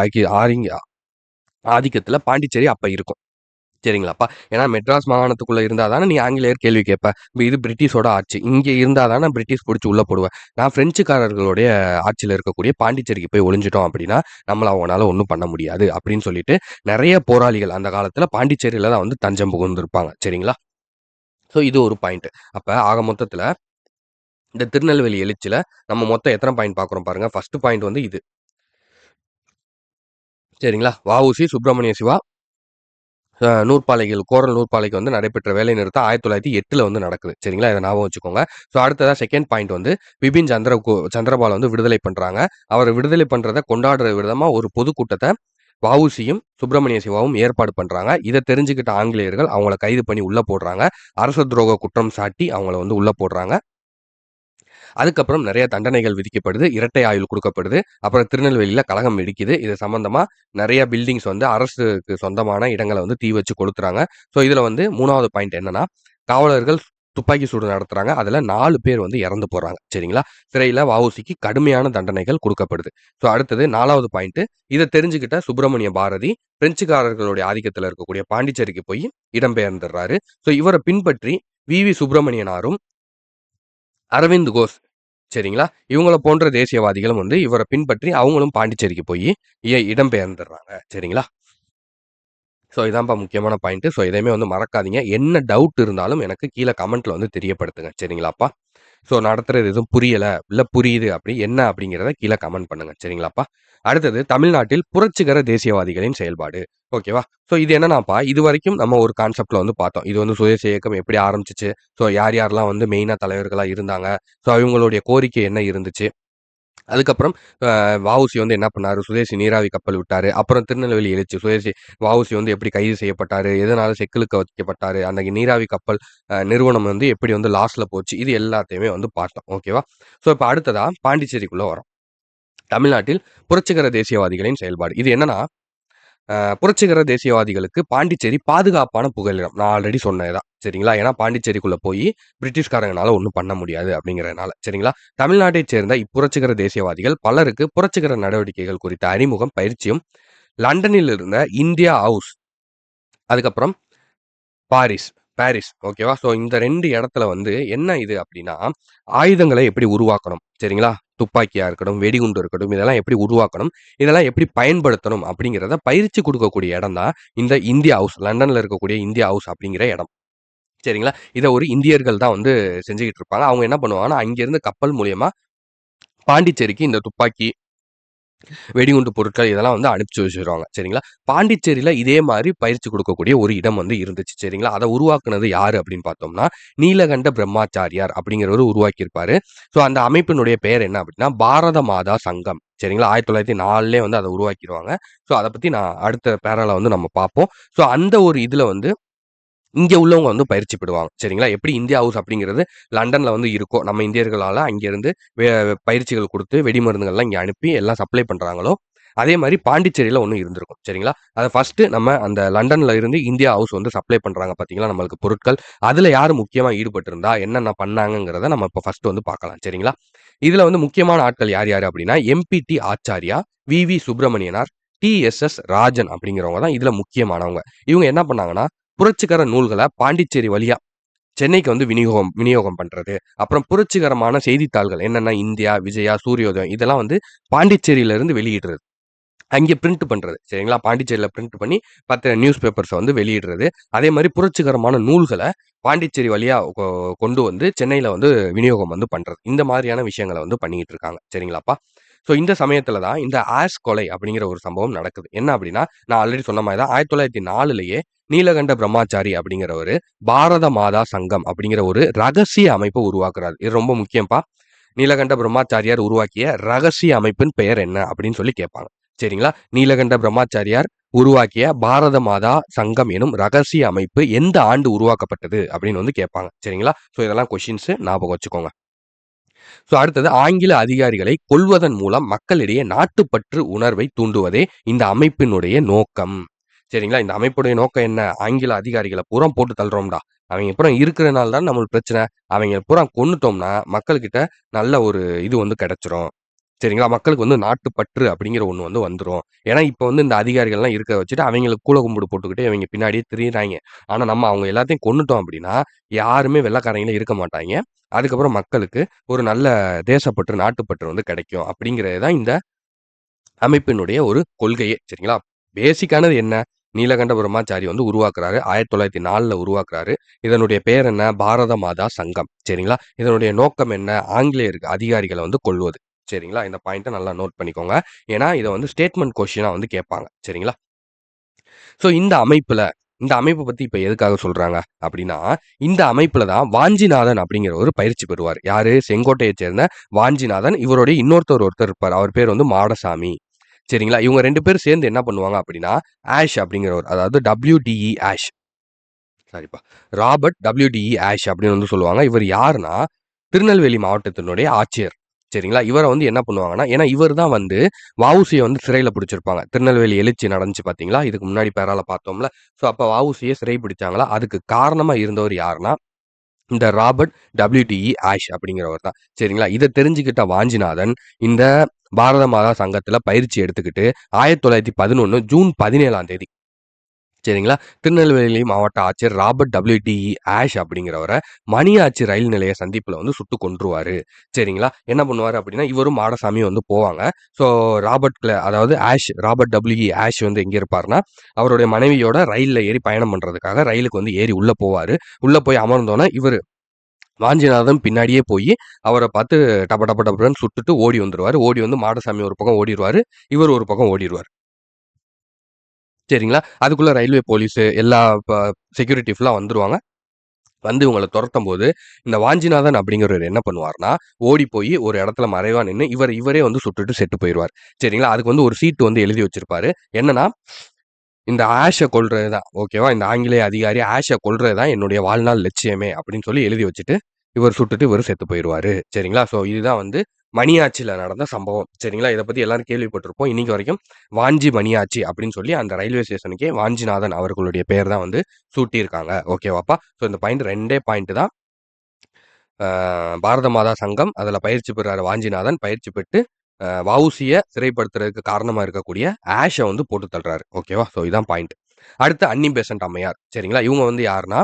ஆதிக்கத்துல பாண்டிச்சேரி அப்ப இருக்கும். சரிங்களாப்பா. ஏன்னா மெட்ராஸ் மாகாணத்துக்குள்ள இருந்தா தானே நீ ஆங்கிலேயர் கேள்வி கேட்ப. இது பிரிட்டிஷோட ஆட்சி. இங்க இருந்தா தானே பிரிட்டிஷ் புடிச்சு உள்ள போடுவேன். நான் பிரெஞ்சுக்காரர்களுடைய ஆட்சியில இருக்கக்கூடிய பாண்டிச்சேரிக்கு போய் ஒளிஞ்சிட்டோம் அப்படின்னா, நம்மள அவங்கனால ஒண்ணும் பண்ண முடியாது அப்படின்னு சொல்லிட்டு, நெறைய போராளிகள் அந்த காலத்துல பாண்டிச்சேரியில தான் வந்து தஞ்சம் புகுந்திருப்பாங்க. சரிங்களா? ஸோ இது ஒரு பாயிண்ட். அப்ப ஆக மொத்தத்துல இந்த திருநெல்வேலி எழுச்சியில நம்ம மொத்தம் எத்தன பாயிண்ட் பார்க்குறோம் பாருங்க. ஃபர்ஸ்ட் பாயிண்ட் வந்து இது. சரிங்களா? வ.உ.சி. சுப்பிரமணிய சிவா கோரல் நூற்பாலைக்கு வந்து நடைபெற்ற வேலை நிறுத்தம் 1908ல வந்து நடக்குது. சரிங்களா? இத ஞாபகம் வச்சுக்கோங்க. ஸோ அடுத்ததா செகண்ட் பாயிண்ட் வந்து பிபின் சந்திரபால வந்து விடுதலை பண்றாங்க. அவர விடுதலை பண்றத கொண்டாடுற விதமா ஒரு பொதுக்கூட்டத்த வ.உ.சியும், சுப்பிரமணிய சிவாவும் ஏற்பாடு பண்றாங்க. இத தெரிஞ்சுக்கிட்ட ஆங்கிலேயர்கள் அவங்கள கைது பண்ணி உள்ள போடுறாங்க. அரச துரோக குற்றம் சாட்டி அவங்கள வந்து உள்ள போடுறாங்க. அதுக்கப்புறம் நிறைய தண்டனைகள் விதிக்கப்படுது. இரட்டை ஆயுள் குடுக்கப்படுது. அப்புறம் திருநெல்வேலியில கலகம் வெடிக்குது. இது சம்பந்தமா நிறைய பில்டிங்ஸ் வந்து அரசுக்கு சொந்தமான இடங்கள வந்து தீ வச்சு கொளுத்துறாங்க. ஸோ இதுல வந்து 3வது பாயிண்ட் என்னன்னா, காவலர்கள் துப்பாக்கி சூடு நடத்துறாங்க. அதுல 4 பேர் வந்து இறந்து போறாங்க. சரிங்களா? சிறையில வ.உ.சிக்கு கடுமையான தண்டனைகள் குடுக்கப்படுது. ஸோ அடுத்தது 4வது பாயிண்ட். இத தெரிஞ்சுக்கிட்ட சுப்பிரமணிய பாரதி பிரெஞ்சுக்காரர்களுடைய ஆதிக்கத்துல இருக்கக்கூடிய பாண்டிச்சேரிக்கு போய் இடம்பெயர்ந்துடுறாரு. ஸோ இவர பின்பற்றி வி.வி. சுப்பிரமணியனாரும், அரவிந்த் கோஷ் சரிங்களா? இவங்கள போன்ற தேசியவாதிகளும் வந்து இவர பின்பற்றி அவங்களும் பாண்டிச்சேரிக்கு போய் இடம்பெயர்ந்துடுறாங்க. சரிங்களா? ஸோ இதான்ப்பா முக்கியமான பாயிண்ட். ஸோ எதையுமே வந்து மறக்காதீங்க. என்ன டவுட் இருந்தாலும் எனக்கு கீழ கமெண்ட்ல வந்து தெரியப்படுத்துங்க. சரிங்களாப்பா? ஸோ நடத்துறது எதுவும் புரியல, இல்ல புரியுது என்ன அப்படிங்கிறத கீழ கமெண்ட் பண்ணுங்க. சரிங்களாப்பா? அடுத்தது தமிழ்நாட்டில் புரட்சிகர தேசியவாதிகளின் செயல்பாடு. ஓகேவா? ஸோ இது என்னன்னாப்பா, இதுவரைக்கும் நம்ம ஒரு கான்செப்ட்ல வந்து பார்த்தோம். இது வந்து சுதேசி இயக்கம் எப்படி ஆரம்பிச்சுச்சு? ஸோ யாரெல்லாம் வந்து மெயினா தலைவர்களா இருந்தாங்க? ஸோ அவங்களுடைய கோரிக்கை என்ன இருந்துச்சு? அதுக்கப்புறம் வ.உ.சி. வந்து என்ன பண்ணாரு? சுதேசி நீராவி கப்பல் விட்டாரு. அப்புறம் திருநெல்வேலி எழுச்சி. வ.உ.சி. வந்து எப்படி கைது செய்யப்பட்டாரு? எதனால செக்கிழுக்க வைக்கப்பட்டாரு? அந்த நீராவி கப்பல் நிறுவனம் வந்து எப்படி வந்து லாஸ்ல போச்சு? இது எல்லாத்தையுமே வந்து பார்த்தோம். ஓகேவா? ஸோ இப்ப அடுத்ததா பாண்டிச்சேரிக்குள்ள வரோம். தமிழ்நாட்டில் புரட்சிகர தேசியவாதிகளின் செயல்பாடு. இது என்னன்னா, புரட்சிகர தேசியவாதிகளுக்கு பாண்டிச்சேரி பாதுகாப்பான புகலிடம். நான் ஆல்ரெடி சொன்னதுதான். சரிங்களா? ஏன்னா பாண்டிச்சேரிக்குள்ள போய் பிரிட்டிஷ்காரங்கனால ஒண்ணும் பண்ண முடியாது அப்படிங்கிறதுனால. சரிங்களா? தமிழ்நாட்டைச் சேர்ந்த இப்புரட்சிகர தேசியவாதிகள் பலருக்கு புரட்சிகர நடவடிக்கைகள் குறித்த அறிமுகம், பயிற்சியும் லண்டனில் இருந்த இந்தியா ஹவுஸ், அதுக்கப்புறம் பாரிஸ் பாரிஸ் ஓகேவா? ஸோ இந்த 2 இடத்துல வந்து என்ன இது அப்படின்னா, ஆயுதங்களை எப்படி உருவாக்கணும்? சரிங்களா? துப்பாக்கியா இருக்கட்டும், வெடிகுண்டு இருக்கட்டும், இதெல்லாம் எப்படி உருவாக்கணும்? இதெல்லாம் எப்படி பயன்படுத்தணும்? அப்படிங்கிறத பயிற்சி குடுக்கக்கூடிய இடம் தான் இந்த இந்தியா ஹவுஸ். லண்டன்ல இருக்கக்கூடிய இந்தியா ஹவுஸ் அப்படிங்கிற இடம். சரிங்களா? இத ஒரு இந்தியர்கள் தான் வந்து செஞ்சுகிட்டு இருப்பாங்க. அவங்க என்ன பண்ணுவாங்கன்னா, அங்கிருந்து கப்பல் மூலியமா பாண்டிச்சேரிக்கு இந்த துப்பாக்கி, வெடிகுண்டு பொருட்கள் இதெல்லாம் வந்து அனுப்பிச்சு வச்சுருவாங்க. சரிங்களா? பாண்டிச்சேரியில இதே மாரி பயிற்சி குடுக்கக்கூடிய ஒரு இடம் வந்து இருந்துச்சு. சரிங்களா? அத உருவாக்குனது யாரு அப்படின்னு பார்த்தோம்னா, நீலகண்ட பிரம்மாச்சாரியார் அப்படிங்கிறவரு உருவாக்கியிருப்பாரு. ஸோ அந்த அமைப்பினுடைய பெயர் என்ன அப்படின்னா, பாரத மாதா சங்கம். சரிங்களா? 1904லயே வந்து அத உருவாக்கிருவாங்க. ஸோ அத பத்தி நான் அடுத்த பேரால வந்து நம்ம பார்ப்போம். ஸோ அந்த ஒரு இதுல வந்து இங்க உள்ளவங்க வந்து பயிற்சி பெறுவாங்க. சரிங்களா? எப்படி இந்தியா ஹவுஸ் அப்படிங்கிறது லண்டன்ல வந்து இருக்கோ, நம்ம இந்தியர்களால அங்கிருந்து வே பயிற்சிகள் குடுத்து, வெடிமருந்துகள்லாம் இங்க அனுப்பி எல்லாம் சப்ளை பண்றாங்களோ, அதே மாரி பாண்டிச்சேரியில ஒண்ணு இருந்திருக்கும். சரிங்களா? அத ஃபர்ஸ்ட்டு நம்ம அந்த லண்டன்ல இருந்து இந்தியா ஹவுஸ் வந்து சப்ளை பண்றாங்க பார்த்தீங்களா, நம்மளுக்கு பொருட்கள். அதுல யாரு முக்கியமா ஈடுபட்டிருந்தா, என்னென்ன பண்ணாங்கங்கிறத நம்ம இப்ப ஃபர்ஸ்ட்டு வந்து பார்க்கலாம். சரிங்களா? இதுல வந்து முக்கியமான ஆட்கள் யார் யாரு அப்படின்னா, எம்.பி.டி. ஆச்சாரியா, வி.வி. சுப்பிரமணியனார், டி.எஸ்.எஸ். ராஜன் அப்படிங்கிறவங்க தான் இதுல முக்கியமானவங்க. இவங்க என்ன பண்ணாங்கன்னா, புரட்சிகர நூல்கள பாண்டிச்சேரி வழியா சென்னைக்கு வந்து விநியோகம் விநியோகம் பண்றது. அப்புறம் புரட்சிகரமான செய்தித்தாள்கள் என்னென்ன இந்தியா, விஜயா, சூரியோதயம் இதெல்லாம் வந்து பாண்டிச்சேரியில இருந்து வெளியிடுறது. அங்கே பிரிண்ட் பண்றது. சரிங்களா? பாண்டிச்சேரியில பிரிண்ட் பண்ணி நியூஸ் பேப்பர்ஸ வந்து வெளியிடுறது. அதே மாரி புரட்சிகரமான நூல்கள பாண்டிச்சேரி வழியா கொண்டு வந்து சென்னையில வந்து விநியோகம் வந்து பண்றது. இந்த மாதிரியான விஷயங்கள வந்து பண்ணிக்கிட்டு இருக்காங்க. சரிங்களாப்பா? ஸோ இந்த சமயத்துல தான் இந்த ஆஷ் கொலை அப்படிங்கிற ஒரு சம்பவம் நடக்குது. என்ன அப்படின்னா, நான் ஆல்ரெடி சொன்ன மாரி தான் 1904லயே நீலகண்ட பிரம்மாச்சாரி அப்படிங்கிறவரு பாரத மாதா சங்கம் அப்படிங்கிற ஒரு ரகசிய அமைப்ப உருவாக்குறாரு. இது ரொம்ப முக்கியம்ப்பா. நீலகண்ட பிரம்மாச்சாரியார் உருவாக்கிய ரகசிய அமைப்பின் பெயர் என்ன? அப்படின்னு சொல்லி கேட்பாங்க. சரிங்களா? நீலகண்ட பிரம்மாச்சாரியார் உருவாக்கிய பாரத மாதா சங்கம் எனும் ரகசிய அமைப்பு எந்த ஆண்டு உருவாக்கப்பட்டது? அப்படின்னு வந்து கேட்பாங்க. சரிங்களா? ஸோ இதெல்லாம் கொஸ்டின்ஸ் ஞாபகம் வச்சுக்கோங்க. ஸோ அடுத்தது ஆங்கில அதிகாரிகளை கொல்வதன் மூலம் மக்களிடையே நாட்டுப்பற்று உணர்வை தூண்டுவதே இந்த அமைப்பினுடைய நோக்கம். சரிங்களா? இந்த அமைப்புடைய நோக்கம் என்ன? ஆங்கில அதிகாரிகள பூரா போட்டு தள்ளுறோம்டா. அவைங்க பூரா இருக்கிறனால தான் நம்மளுக்கு பிரச்சனை. அவைங்கள பூரா கொன்னுட்டோம்னா, மக்கள்கிட்ட நல்ல ஒரு இது வந்து கிடைச்சிரும். சரிங்களா? மக்களுக்கு வந்து நாட்டுப்பற்று அப்படிங்கிற ஒண்ணு வந்து வந்துரும். ஏன்னா, இப்ப வந்து இந்த அதிகாரிகள்லாம் இருக்க வச்சுட்டு, அவைங்களுக்கு கூல கும்பிடு போட்டுக்கிட்டு இவைங்க பின்னாடியே திரியிறாய்ங்க. ஆனா, நம்ம அவங்க எல்லாத்தையும் கொன்னுட்டோம் அப்படின்னா, யாருமே வெள்ளைக்காரங்களே இருக்க மாட்டாய்ங்க. அதுக்கப்புறம் மக்களுக்கு ஒரு நல்ல தேசப்பற்று, நாட்டுப்பற்று வந்து கிடைக்கும். அப்படிங்கிறது தான் இந்த அமைப்பினுடைய ஒரு கொள்கையே. சரிங்களா? பேசிக்கானது என்ன? நீலகண்ட பிரம்மாச்சாரி வந்து உருவாக்குறாரு. 1904ல உருவாக்குறாரு. இதனுடைய பேர் என்ன? பாரத மாதா சங்கம். சரிங்களா? இதனுடைய நோக்கம் என்ன? ஆங்கிலேயருக்கு அதிகாரிகள வந்து கொல்வது. சரிங்களா? இந்த பாயிண்ட்ட நல்லா நோட் பண்ணிக்கோங்க. ஏன்னா, இத வந்து ஸ்டேட்மெண்ட் கொஸ்டினா வந்து கேட்பாங்க. சரிங்களா? ஸோ இந்த அமைப்ப பத்தி இப்ப எதுக்காக சொல்றாங்க அப்படின்னா, இந்த அமைப்புல தான் வாஞ்சிநாதன் அப்படிங்கிறவரு பயிற்சி பெறுவாரு. யாரு? செங்கோட்டையைச் சேர்ந்த வாஞ்சிநாதன். இவருடைய ஒருத்தர் இருப்பாரு. அவர் பேர் வந்து மாடசாமி. சரிங்களா? இவங்க 2 பேரும் சேர்ந்து என்ன பண்ணுவாங்க அப்படின்னா, ஆஷ் அப்படிங்கிறவர், அதாவது WDE ஆஷ், சாரிப்பா, ராபர்ட் WDE ஆஷ் அப்படின்னு வந்து சொல்லுவாங்க. இவர் யாருன்னா, திருநெல்வேலி மாவட்டத்தினுடைய ஆட்சியர். சரிங்களா? இவர வந்து என்ன பண்ணுவாங்கன்னா, ஏன்னா இவர் தான் வந்து வ.உ.சி.ய வந்து சிறையில பிடிச்சிருப்பாங்க. திருநெல்வேலி எழுச்சி நடந்துச்சு பார்த்தீங்களா? இதுக்கு முன்னாடி பேரால பார்த்தோம்ல. ஸோ அப்ப வ.உ.சி.ய சிறை பிடிச்சாங்களா? அதுக்கு காரணமா இருந்தவர் யாருன்னா, இந்த ராபர்ட் WDE ஆஷ் அப்படிங்கிறவர் தான். சரிங்களா? இத தெரிஞ்சுக்கிட்ட வாஞ்சிநாதன், இந்த பாரத மாதா சங்கத்துல பயிற்சி எடுத்துக்கிட்டு 1911 ஜூன் 17ஆம் தேதி, சரிங்களா, திருநெல்வேலி மாவட்ட ஆட்சியர் ராபர்ட் WDE ஆஷ் அப்படிங்கிறவர மணியாச்சி ரயில் நிலைய சந்திப்புல வந்து சுட்டு கொன்றுவாரு. சரிங்களா? என்ன பண்ணுவாரு அப்படின்னா, இவரும் மாடசாமியும் வந்து போவாங்க. ஸோ அதாவது ராபர்ட் WE ஆஷ் வந்து எங்க இருப்பாருன்னா, அவருடைய மனைவியோட ரயில்ல ஏறி பயணம் பண்றதுக்காக ரயிலுக்கு வந்து ஏறி உள்ள போவாரு. உள்ள போய் அமர்ந்தோனே இவரு வாஞ்சிநாதன் பின்னாடியே போயி அவர பார்த்து டப டப டபன்னு சுட்டுட்டு ஓடி வந்துருவாரு. ஓடி வந்து மாடசாமி ஒரு பக்கம் ஓடிருவாரு. இவர் ஒரு பக்கம் ஓடிருவாரு. சரிங்களா? அதுக்குள்ள ரயில்வே போலீஸு எல்லா செக்யூரிட்டி ஃபுல்லா வந்துருவாங்க. வந்து இவங்கள தொரத்தும்போது, இந்த வாஞ்சிநாதன் அப்படிங்கிறவரு என்ன பண்ணுவாருன்னா, ஓடி போயி ஒரு இடத்துல மறைவா நின்னு இவரே வந்து சுட்டுட்டு செத்து போயிருவாரு. சரிங்களா? அதுக்கு வந்து ஒரு சீட்டு வந்து எழுதி வச்சிருப்பாரு. என்னன்னா, இந்த ஆஷ கொல்றது தான். ஓகேவா? இந்த ஆங்கிலேய அதிகாரி ஆஷ கொல்றது தான் என்னுடைய வாழ்நாள் லட்சியமே அப்படின்னு சொல்லி எழுதி வச்சுட்டு, இவர் சுட்டுட்டு இவரு செத்து போயிருவாரு. சரிங்களா? ஸோ இதுதான் வந்து மணியாச்சில நடந்த சம்பவம். சரிங்களா? இத பத்தி எல்லாரும் கேள்விப்பட்டிருப்போம். இன்னைக்கு வரைக்கும் வாஞ்சி மணியாச்சி அப்படின்னு சொல்லி அந்த ரயில்வே ஸ்டேஷனுக்கே வாஞ்சிநாதன் அவர்களுடைய பெயர் தான் வந்து சூட்டியிருக்காங்க. ஓகேவாப்பா? ஸோ இந்த பாயிண்ட் 2டே பாயிண்ட் தான். அ பாரத மாதா சங்கம், அதுல பயிற்சி பெறாரு வாஞ்சிநாதன். பயிற்சி பெற்று வ.உ.சி.ய சிறைப்படுத்துறதுக்கு காரணமா இருக்கக்கூடிய ஆஷ வந்து போட்டு தள்ளுறாரு. ஓகேவா? ஸோ இதான் பாயிண்ட். அடுத்து அன்னி பெசன்ட் அம்மையார். சரிங்களா? இவங்க வந்து யாருன்னா,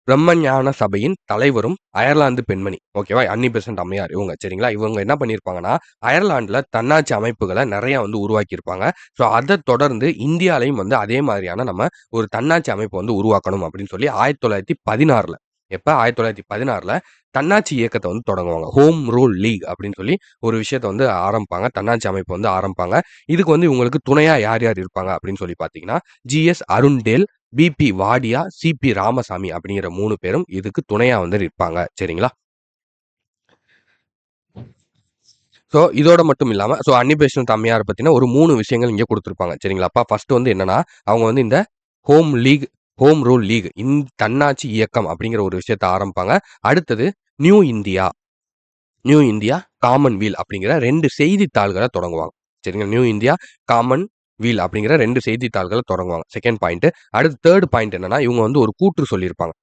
பிரம்மஞான சபையின் தலைவரும் அயர்லாந்து பெண்மணி. ஓகேவா? அன்னி பெசன்ட் அம்மையார் இவங்க. சரிங்களா? இவங்க என்ன பண்ணியிருப்பாங்கன்னா, அயர்லாந்துல தன்னாட்சி அமைப்புகள நெறைய வந்து உருவாக்கியிருப்பாங்க. ஸோ அத தொடர்ந்து இந்தியாலயும் வந்து அதே மாதிரியான நம்ம ஒரு தன்னாட்சி அமைப்பு வந்து உருவாக்கணும் அப்படின்னு சொல்லி 1916ல, எப்ப? 1916ல தன்னாட்சி இயக்கத்த வந்து தொடங்குவாங்க. ஹோம் ரூல் லீக் அப்படின்னு சொல்லி ஒரு விஷயத்த வந்து ஆரம்பிப்பாங்க. தன்னாட்சி அமைப்பு வந்து ஆரம்பிப்பாங்க. இதுக்கு வந்து இவங்களுக்கு துணையா யார் யார் இருப்பாங்க அப்படின்னு சொல்லி பார்த்தீங்கன்னா, GS. Arundale, BP. Wadia, CP. Ramasamy அப்படிங்கிற 3 பேரும் இதுக்கு துணையா வந்து நிற்பாங்க. சரிங்களா? ஸோ இதோட மட்டும் இல்லாம, அன்னி பெசன்ட் அம்மையார பத்தின ஒரு 3 விஷயங்கள் இங்க குடுத்திருப்பாங்க. சரிங்களாப்பா? ஃபர்ஸ்ட் வந்து என்னன்னா, அவங்க வந்து இந்த home league home rule league தன்னாட்சி இயக்கம் அப்படிங்கிற ஒரு விஷயத்த ஆரம்பிப்பாங்க. அடுத்தது new India new India commonwealth அப்படிங்கிற 2 செய்தித்தாள்கள தொடங்குவாங்க. சரிங்களா? நியூ இந்தியா காமன் வீல் அப்படிங்கிற 2 செய்தித்தாள்கள தொடங்குவாங்க. Second point. அடுத்து 3 பாயிண்ட் என்னன்னா, இவங்க வந்து ஒரு கூற்று சொல்லியிருப்பாங்க.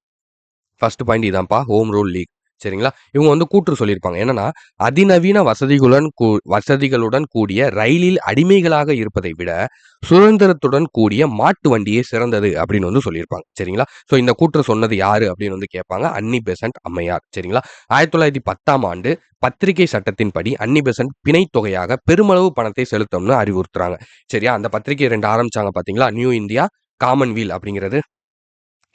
ஃபர்ஸ்ட் பாயிண்ட் இதான்ப்பா, ஹோம் ரூல் லீக். சரிங்களா? இவங்க வந்து கூற்று சொல்லியிருப்பாங்க. என்னன்னா, அதிநவீன வசதிகளுடன் கூடிய ரயிலில் அடிமைகளாக இருப்பதை விட, சுதந்திரத்துடன் கூடிய மாட்டு வண்டியே சிறந்தது அப்படின்னு வந்து சொல்லியிருப்பாங்க. சரிங்களா? ஸோ இந்த கூற்று சொன்னது யாரு அப்படின்னு வந்து கேட்பாங்க. அன்னி பெசன்ட் அம்மையார். சரிங்களா? 1910ஆம் ஆண்டு பத்திரிகை சட்டத்தின்படி அன்னி பெசன்ட் பிணைத் தொகையாக பெருமளவு பணத்தை செலுத்தணும்னு அறிவுறுத்துறாங்க. சரியா? அந்த பத்திரிகை 2 ஆரம்பிச்சாங்க பார்த்தீங்களா? நியூ இந்தியா, காமன்வீல் அப்படிங்கிறது.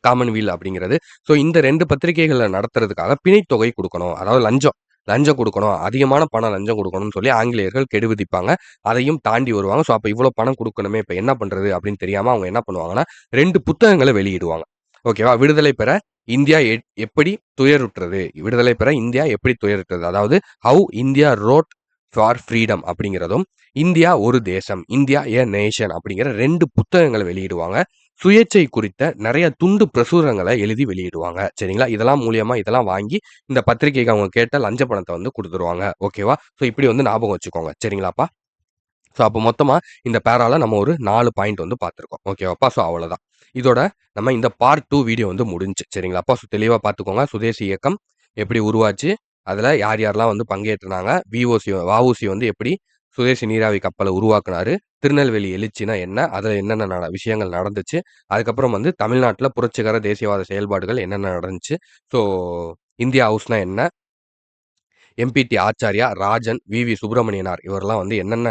காமன்வீல் அப்படிங்கிறது. ஸோ இந்த 2 பத்திரிகைகள நடத்துறதுக்காக பிணைத் தொகை குடுக்கணும். அதாவது லஞ்சம். லஞ்சம் குடுக்கணும். அதிகமான பணம் லஞ்சம் குடுக்கணும்னு சொல்லி ஆங்கிலேயர்கள் கெடு விதிப்பாங்க. அதையும் தாண்டி வருவாங்க. ஸோ அப்ப இவ்வளோ பணம் குடுக்கணுமே, இப்ப என்ன பண்றது அப்படின்னு தெரியாம அவங்க என்ன பண்ணுவாங்கன்னா, 2 புத்தகங்கள வெளியிடுவாங்க. ஓகேவா? விடுதலை பெற இந்தியா எப்படி துயருற்றது? விடுதலை பெற இந்தியா எப்படி துயருற்றது? அதாவது how India road for freedom அப்படிங்கிறதும், இந்தியா ஒரு தேசம், இந்தியா எ நேஷன் அப்படிங்கிற 2 புத்தகங்கள வெளியிடுவாங்க. சுயேச்சை குறித்த நெறைய துண்டு பிரசுரங்கள எழுதி வெளியிடுவாங்க. சரிங்களா? இதெல்லாம் வாங்கி இந்த பத்திரிக்கைக்கு அவங்க கேட்ட லஞ்ச பணத்த வந்து குடுத்துருவாங்க. ஓகேவா? ஸோ இப்படி வந்து ஞாபகம் வச்சுக்கோங்க. சரிங்களாப்பா? ஸோ அப்போ மொத்தமா இந்த பேரால நம்ம ஒரு 4 பாயிண்ட் வந்து பார்த்துருக்கோம். ஓகேவாப்பா? ஸோ அவ்வளோதான். இதோட நம்ம இந்த பார்ட் 2 வீடியோ வந்து முடிஞ்சுச்சு. சரிங்களாப்பா? ஸோ தெளிவா பார்த்துக்கோங்க. சுதேசி இயக்கம் எப்படி உருவாச்சு? அதுல யார் யாரெல்லாம் வந்து பங்கேற்றுனாங்க? வ.உ.சி வந்து எப்படி சுதேசி நீராவி கப்பலை உருவாக்குனாரு? திருநெல்வேலி எழுச்சினா என்ன? அதுல என்னென்ன விஷயங்கள் நடந்துச்சு? அதுக்கப்புறம் வந்து தமிழ்நாட்டுல புரட்சிகர தேசியவாத செயல்பாடுகள் என்னென்ன நடந்துச்சு? ஸோ இந்தியா ஹவுஸ்னா என்ன? எம்பிடி ஆச்சார்யா, ராஜன், வி.வி. சுப்பிரமணியனார் இவரெல்லாம் வந்து என்னென்ன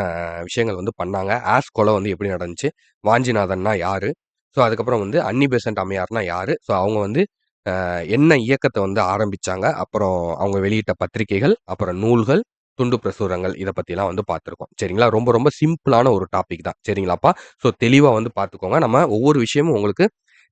விஷயங்கள் வந்து பண்ணாங்க? கொலை வந்து எப்படி நடந்துச்சு? வாஞ்சிநாதன்னா யாரு? ஸோ அதுக்கப்புறம் வந்து அன்னி பெசன்ட் அம்மையார்னா யாரு? ஸோ அவங்க வந்து என்ன இயக்கத்த வந்து ஆரம்பிச்சாங்க? அப்புறம் அவங்க வெளியிட்ட பத்திரிகைகள், அப்புறம் நூல்கள், துண்டு பிரசுரங்கள் இத பத்திலாம் வந்து பார்த்துருக்கோம். சரிங்களா? ரொம்ப ரொம்ப சிம்பிளான ஒரு டாபிக் தான். சரிங்களாப்பா? ஸோ தெளிவா வந்து பார்த்துக்கோங்க. நம்ம ஒவ்வொரு விஷயமும் உங்களுக்கு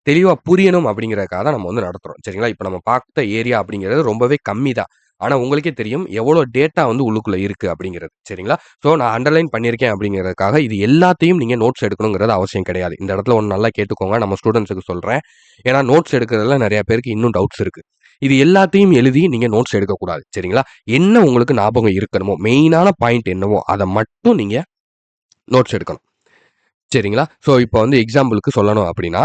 தெளிவா புரியணும் அப்படிங்கிறதுக்காக தான் நம்ம வந்து நடத்துறோம். சரிங்களா? இப்ப நம்ம பார்த்த ஏரியா அப்படிங்கிறது ரொம்பவே கம்மி தான். ஆனா உங்களுக்கே தெரியும் எவ்வளோ டேட்டா வந்து உள்ளுக்குள்ள இருக்கு அப்படிங்கிறது. சரிங்களா? ஸோ நான் அண்டர்லைன் பண்ணியிருக்கேன் அப்படிங்கிறதுக்காக இது எல்லாத்தையும் நீங்க நோட்ஸ் எடுக்கணுங்கிறது அவசியம் கிடையாது. இந்த இடத்துல ஒண்ணு நல்லா கேட்டுக்கோங்க. நம்ம ஸ்டூடண்ட்ஸ்க்கு சொல்றேன். ஏன்னா நோட்ஸ் எடுக்கிறதுல நெறைய பேருக்கு இன்னும் டவுட்ஸ் இருக்கு. இது எல்லாத்தையும் எழுதி நீங்க நோட்ஸ் எடுக்கக்கூடாது. சரிங்களா? என்ன உங்களுக்கு ஞாபகம் இருக்கணுமோ, மெயினான பாயிண்ட் என்னவோ அத மட்டும் நீங்க நோட்ஸ் எடுக்கணும். சரிங்களா? ஸோ இப்ப வந்து எக்ஸாம்பிளுக்கு சொல்லணும் அப்படின்னா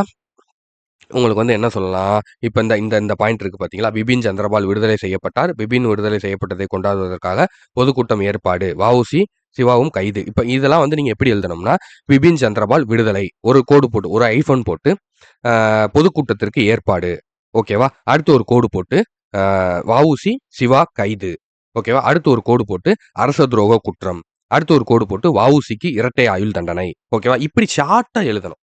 உங்களுக்கு வந்து என்ன சொல்லலாம்? இப்ப இந்த இந்த இந்த பாயிண்ட் இருக்கு பார்த்தீங்களா? பிபின் சந்திரபால் விடுதலை செய்யப்பட்டார். பிபின் விடுதலை செய்யப்பட்டதை கொண்டாடுவதற்காக பொதுக்கூட்டம் ஏற்பாடு. வ.உ.சி. சிவாவும் கைது. இப்ப இதெல்லாம் வந்து நீங்க எப்படி எழுதணும்னா, பிபின் சந்திரபால் விடுதலை. ஒரு கோடு போட்டு, ஒரு ஐஃபோன் போட்டு, பொதுக்கூட்டத்திற்கு ஏற்பாடு. ஓகேவா? அடுத்து ஒரு கோடு போட்டு, வ.உ.சி. சிவா கைது. ஓகேவா? அடுத்து ஒரு கோடு போட்டு, அரச துரோக குற்றம். அடுத்து ஒரு கோடு போட்டு, வ.உ.சி.க்கு இரட்டை ஆயுள் தண்டனை. ஓகேவா? இப்படி ஷார்ட்டா எழுதணும்.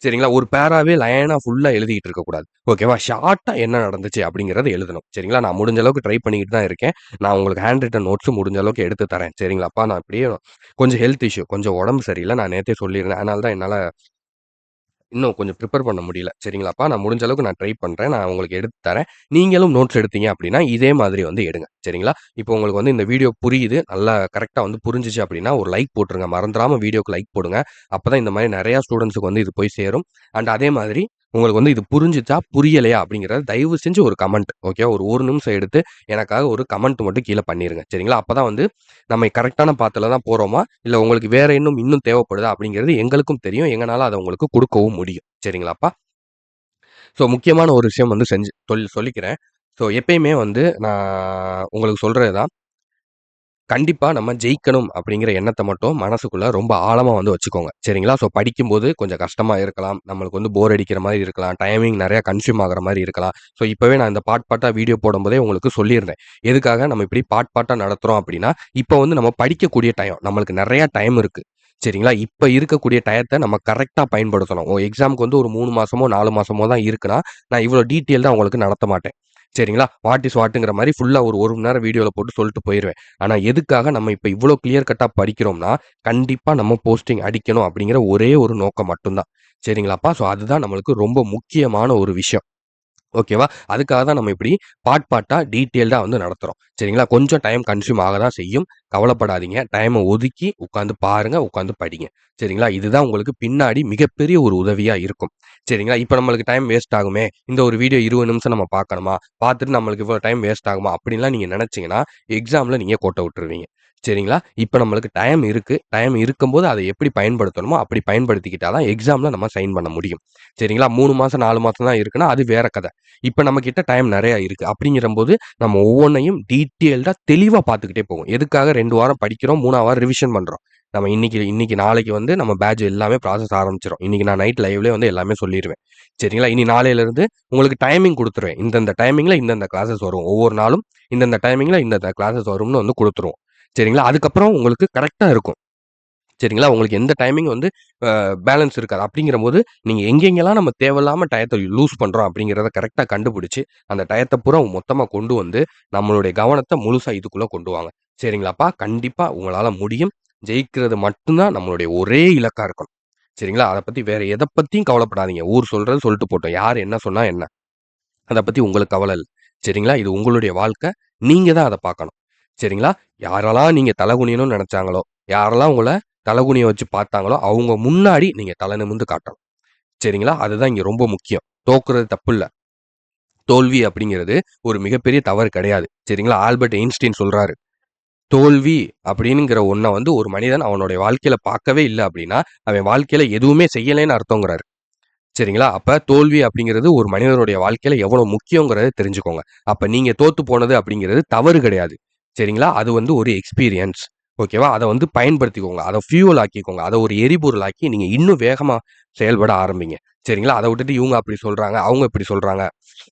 சரிங்களா? ஒரு பேராவே லைனா ஃபுல்லா எழுதிக்கிட்டு இருக்கக்கூடாது. ஓகேவா? ஷார்ட்டா என்ன நடந்துச்சு அப்படிங்கிறத எழுதணும். சரிங்களா? நான் முடிஞ்ச அளவுக்கு ட்ரை பண்ணிக்கிட்டு தான் இருக்கேன். நான் உங்களுக்கு ஹேண்ட் ரிட்டன் நோட்ஸும் முடிஞ்ச அளவுக்கு எடுத்து தரேன். சரிங்களாப்பா? நான் இப்படியே கொஞ்சம் ஹெல்த் இஷ்யூ, கொஞ்சம் உடம்பு சரியில்ல. நான் நேத்தே சொல்லியிருந்தேன். அதனால தான் என்னால இன்னும் கொஞ்சம் ப்ரிப்பேர் பண்ண முடியல. சரிங்களாப்பா? நான் முடிஞ்ச அளவுக்கு நான் ட்ரை பண்றேன். நான் உங்களுக்கு எடுத்து தரேன். நீங்களும் நோட்ஸ் எடுத்தீங்க அப்படின்னா, இதே மாதிரி வந்து எடுங்க. சரிங்களா? இப்போ உங்களுக்கு வந்து இந்த வீடியோ புரியுது. நல்லா கரெக்ட்டா வந்து புரிஞ்சுச்சு அப்படின்னா, ஒரு லைக் போட்டுருங்க. மறந்துராம வீடியோக்கு லைக் போடுங்க. அப்பதான் இந்த மாரி நெறைய ஸ்டூடண்ட்ஸ்க்கு வந்து இது போய் சேரும். அண்ட் அதே மாதிரி உங்களுக்கு வந்து இது புரிஞ்சுச்சா? புரியலையா? அப்படிங்கிறத தயவு செஞ்சு ஒரு கமெண்ட் ஓகே. ஒரு நிமிஷம் எடுத்து எனக்காக ஒரு கமெண்ட் மட்டும் கீழ பண்ணிருங்க. சரிங்களா? அப்பதான் வந்து நம்ம கரெக்ட்டான பாத்துல தான் போறோமா? இல்ல உங்களுக்கு வேற இன்னும் தேவைப்படுதா? அப்படிங்கிறது எங்களுக்கும் தெரியும். எங்கனால அத உங்களுக்கு குடுக்கவும் முடியும். சரிங்களாப்பா? ஸோ முக்கியமான ஒரு விஷயம் வந்து சொல்லிக்கிறேன். ஸோ எப்பயுமே வந்து நான் உங்களுக்கு சொல்றது தான். கண்டிப்பா நம்ம ஜெயிக்கணும் அப்படிங்கிற எண்ணத்த மட்டும் மனசுக்குள்ள ரொம்ப ஆழமா வந்து வச்சுக்கோங்க. சரிங்களா? ஸோ படிக்கும்போது கொஞ்சம் கஷ்டமா இருக்கலாம். நம்மளுக்கு வந்து போர் அடிக்கிற மாரி இருக்கலாம். டைமிங் நெறைய கன்சியூம் ஆகுற மாரி இருக்கலாம். ஸோ இப்பவே நான் இந்த பார்ட்டா வீடியோ போடும்போதே உங்களுக்கு சொல்லியிருந்தேன். எதுக்காக நம்ம இப்படி பார்ட்டா நடத்துறோம் அப்படின்னா, இப்ப வந்து நம்ம படிக்கக்கூடிய டைம். நம்மளுக்கு நெறைய டைம் இருக்கு. சரிங்களா? இப்ப இருக்கக்கூடிய டயத்த நம்ம கரெக்ட்டா பயன்படுத்தணும். எக்ஸாம்க்கு வந்து ஒரு 3 மாசமோ, 4 மாசமோ தான் இருக்குன்னா, நான் இவ்வளோ டீட்டெயில்டா உங்களுக்கு நடத்த மாட்டேன். சரிங்களா? வாட் இஸ் வாட்ங்கிற மாரி ஃபுல்லா ஒரு 1 மணி நேரம் வீடியோல போட்டு சொல்லிட்டு போயிருவேன். ஆனா எதுக்காக நம்ம இப்ப இவ்ளோ கிளியர் கட்டா படிக்கிறோம்னா, கண்டிப்பா நம்ம போஸ்டிங் அடிக்கணும் அப்படிங்கிற ஒரே ஒரு நோக்கம் மட்டும் தான். சரிங்களாப்பா? ஸோ அதுதான் நம்மளுக்கு ரொம்ப முக்கியமான ஒரு விஷயம். ஓகேவா? அதுக்காக தான் நம்ம இப்படி பார்ட்டா டீட்டெயில்டா வந்து நடத்துறோம். சரிங்களா? கொஞ்சம் டைம் கன்சியூம் ஆக தான் செய்யும். கவலைப்படாதீங்க. டைம ஒதுக்கி உட்காந்து பாருங்க, உட்காந்து படிங்க. சரிங்களா? இதுதான் உங்களுக்கு பின்னாடி மிகப்பெரிய ஒரு உதவியா இருக்கும். சரிங்களா? இப்ப நம்மளுக்கு டைம் வேஸ்ட் ஆகுமே, இந்த ஒரு வீடியோ 20 நிமிஷம் நம்ம பார்க்கணுமா? பார்த்துட்டு நம்மளுக்கு இவ்வளோ டைம் வேஸ்ட் ஆகுமா? அப்படின்லாம் நீங்க நெனச்சீங்கன்னா, எக்ஸாம்ல நீங்க கோட்ட விட்டுருவீங்க. சரிங்களா? இப்ப நம்மளுக்கு டைம் இருக்கு. டைம் இருக்கும்போது அத எப்படி பயன்படுத்தணுமோ, அப்படி பயன்படுத்திக்கிட்டா தான் எக்ஸாம்ல நம்ம சைன் பண்ண முடியும். சரிங்களா? 3 மாசம், 4 மாசம் தான் இருக்குன்னா, அது வேற கத. இப்ப நம்மகிட்ட டைம் நெறைய இருக்கு. அப்படிங்கிறம்போது, நம்ம ஒவ்வொன்னையும் டீட்டெயில்டா தெளிவா பார்த்துக்கிட்டே போவோம். எதுக்காக 2 வாரம் படிக்கிறோம், 3ஆவது வாரம் ரிவிஷன் பண்றோம். நம்ம இன்னைக்கு இன்னைக்கு நாளைக்கு வந்து நம்ம பேட்ச் எல்லாமே ப்ராசஸ் ஆரம்பிச்சிரும். இன்னைக்கு நான் நைட் லைவ்லயே வந்து எல்லாமே சொல்லிருவேன். சரிங்களா? இனி நாளையிலிருந்து உங்களுக்கு டைமிங் குடுத்துருவேன். இந்தந்த டைமிங்ல இந்தந்த கிளாஸஸ் வரும். ஒவ்வொரு நாளும் இந்தந்த டைமிங்ல இந்தந்த கிளாஸஸ் வரும்னு வந்து குடுத்துருவோம். சரிங்களா? அதுக்கப்புறம் உங்களுக்கு கரெக்ட்டா இருக்கும். சரிங்களா? உங்களுக்கு எந்த டைமிங் வந்து பேலன்ஸ் இருக்காது. அப்படிங்கிறபோது, நீங்க எங்கெங்கெல்லாம் நம்ம தேவையில்லாம டயத்த லூஸ் பண்றோம் அப்படிங்கிறத கரெக்ட்டா கண்டுபிடிச்சு, அந்த டயத்த பூரா மொத்தமா கொண்டு வந்து, நம்மளுடைய கவனத்த முழுசா இதுக்குள்ள கொண்டு வாங்க. சரிங்களாப்பா? கண்டிப்பா உங்களால முடியும். ஜெயிக்கிறது மட்டும் தான் நம்மளுடைய ஒரே இலக்கா இருக்கணும். சரிங்களா? அத பத்தி வேற எத பத்தியும் கவலைப்படாதீங்க. ஊர் சொல்றது சொல்லிட்டு போட்டும். யார் என்ன சொன்னா என்ன? அத பத்தி உங்களுக்கு கவல இல்ல. சரிங்களா? இது உங்களுடைய வாழ்க்கை. நீங்க தான் அத பார்க்கணும். சரிங்களா? யாரெல்லாம் நீங்க தல குனியணும்னு நெனச்சாங்களோ, யாரெல்லாம் உங்கள தலகுனிய வச்சு பார்த்தாங்களோ, அவங்க முன்னாடி நீங்க தல நிமிர்ந்து காட்டணும். சரிங்களா? அதுதான் இங்க ரொம்ப முக்கியம். தோக்குறது தப்பில்ல. தோல்வி அப்படிங்கிறது ஒரு மிகப்பெரிய தவறு கிடையாது. சரிங்களா? ஆல்பர்ட் ஐன்ஸ்டீன் சொல்றாரு. தோல்வி அப்படிங்கிற ஒண்ண வந்து ஒரு மனிதன் அவனுடைய வாழ்க்கையில பார்க்கவே இல்ல அப்படின்னா, அவன் வாழ்க்கையில எதுவுமே செய்யலைன்னு அர்த்தங்கிறாரு. சரிங்களா? அப்ப தோல்வி அப்படிங்கிறது ஒரு மனிதனுடைய வாழ்க்கையில எவ்வளவு முக்கியங்கிறத தெரிஞ்சுக்கோங்க. அப்ப நீங்க தோத்து போனது அப்படிங்கிறது தவறு கிடையாது. சரிங்களா? அது வந்து ஒரு எக்ஸ்பீரியன்ஸ். ஓகேவா? அத வந்து பயன்படுத்திக்கோங்க. அத ஃபியூவல் ஆக்கிக்கோங்க. அத ஒரு எரிபொருளாக்கி நீங்க இன்னும் வேகமா செயல்பட ஆரம்பிங்க. சரிங்களா? அத விட்டுட்டு இவங்க அப்படி சொல்றாங்க, அவங்க இப்படி சொல்றாங்க.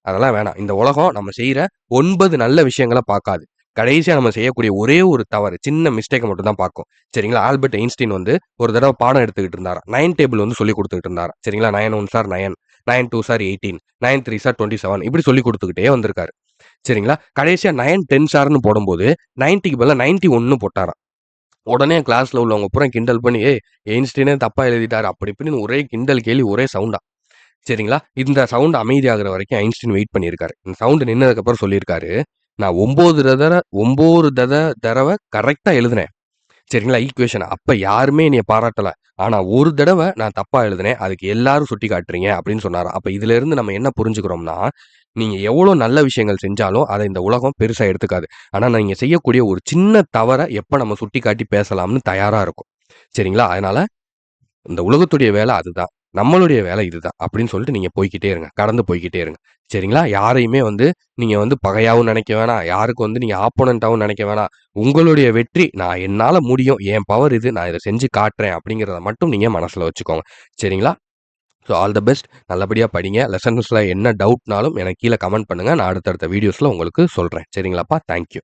அதெல்லாம் வேணாம். இந்த உலகம் நம்ம செய்ற 9 நல்ல விஷயங்கள பார்க்காது. கடைசியா நம்ம செய்யக்கூடிய ஒரே ஒரு தவறு, சின்ன மிஸ்டேக்க மட்டும் தான் பார்க்கும். சரிங்களா? ஆல்பர்ட் ஐன்ஸ்டீன் வந்து ஒரு தடவ பாடம் எடுத்துக்கிட்டு இருந்தாராம். 9 டேபிள் வந்து சொல்லிக் குடுத்துக்கிட்டு இருந்தாராம். சரிங்களா? 9 1 சார் 9, 9 2 சார் 18, 9 3 சார் 27 இப்படி சொல்லிக் குடுத்துக்கிட்டே வந்திருக்காரு. சரிங்களா? கடைசியா 9 10 சார்ன்னு போடும்போது 90க்கு பதிலா 91ன்னு போட்டாராம். உடனே கிளாஸ்ல உள்ளவங்க பூரா கிண்டல் பண்ணி, "ஏய் ஐன்ஸ்டீனே தப்பா எழுதிட்டாரு." அப்படி இப்படின்னு ஒரே கிண்டல் கேலி ஒரே சவுண்டா. சரிங்களா? இந்த சவுண்ட் அமைதியாகுற வரைக்கும் ஐன்ஸ்டீன் வெயிட் பண்ணியிருக்காரு. இந்த சவுண்ட் நின்னதுக்கப்புறம் சொல்லியிருக்காரு, "நான் 9 தடவ கரெக்ட்டா எழுதினேன். சரிங்களா? ஈக்குவேஷன. அப்ப யாருமே என்னைய பாராட்டல. ஆனா ஒரு தடவ நான் தப்பா எழுதினேன். அதுக்கு எல்லாரும் சுட்டி காட்டுறீங்க." அப்படின்னு சொன்னாராம். அப்ப இதிலிருந்து நம்ம என்ன புரிஞ்சுக்கிறோம்னா, நீங்க எவ்வளோ நல்ல விஷயங்கள் செஞ்சாலும், அத இந்த உலகம் பெருசா எடுத்துக்காது. ஆனா நீங்க செய்யக்கூடிய ஒரு சின்ன தவற எப்ப நம்ம சுட்டிக்காட்டி பேசலாம்னு தயாரா இருக்கும். சரிங்களா? அதனால இந்த உலகத்துடைய வேலை அதுதான். நம்மளுடைய வேலை இதுதான். அப்படின்னு சொல்லிட்டு நீங்க போய்க்கிட்டே இருங்க. கடந்து போய்க்கிட்டே இருங்க. சரிங்களா? யாரையுமே வந்து நீங்க வந்து பகையாவும் நினைக்க வேணாம். யாருக்கு வந்து நீங்க ஆப்போனன்ட்டாவும் நினைக்க வேணாம். உங்களுடைய வெற்றி நான் என்னால முடியும். என் பவர் இது. நான் இத செஞ்சு காட்டுறேன். அப்படிங்கிறத மட்டும் நீங்க மனசுல வச்சுக்கோங்க. சரிங்களா? So all the best. நல்லபடியா படிங்க. லெசன்ஸ்ல என்ன டவுட்னாலும் எனக்கு கீழ கமெண்ட் பண்ணுங்க. நான் அடுத்தடுத்த வீடியோஸ்ல உங்களுக்கு சொல்றேன். சரிங்களாப்பா? Thank you.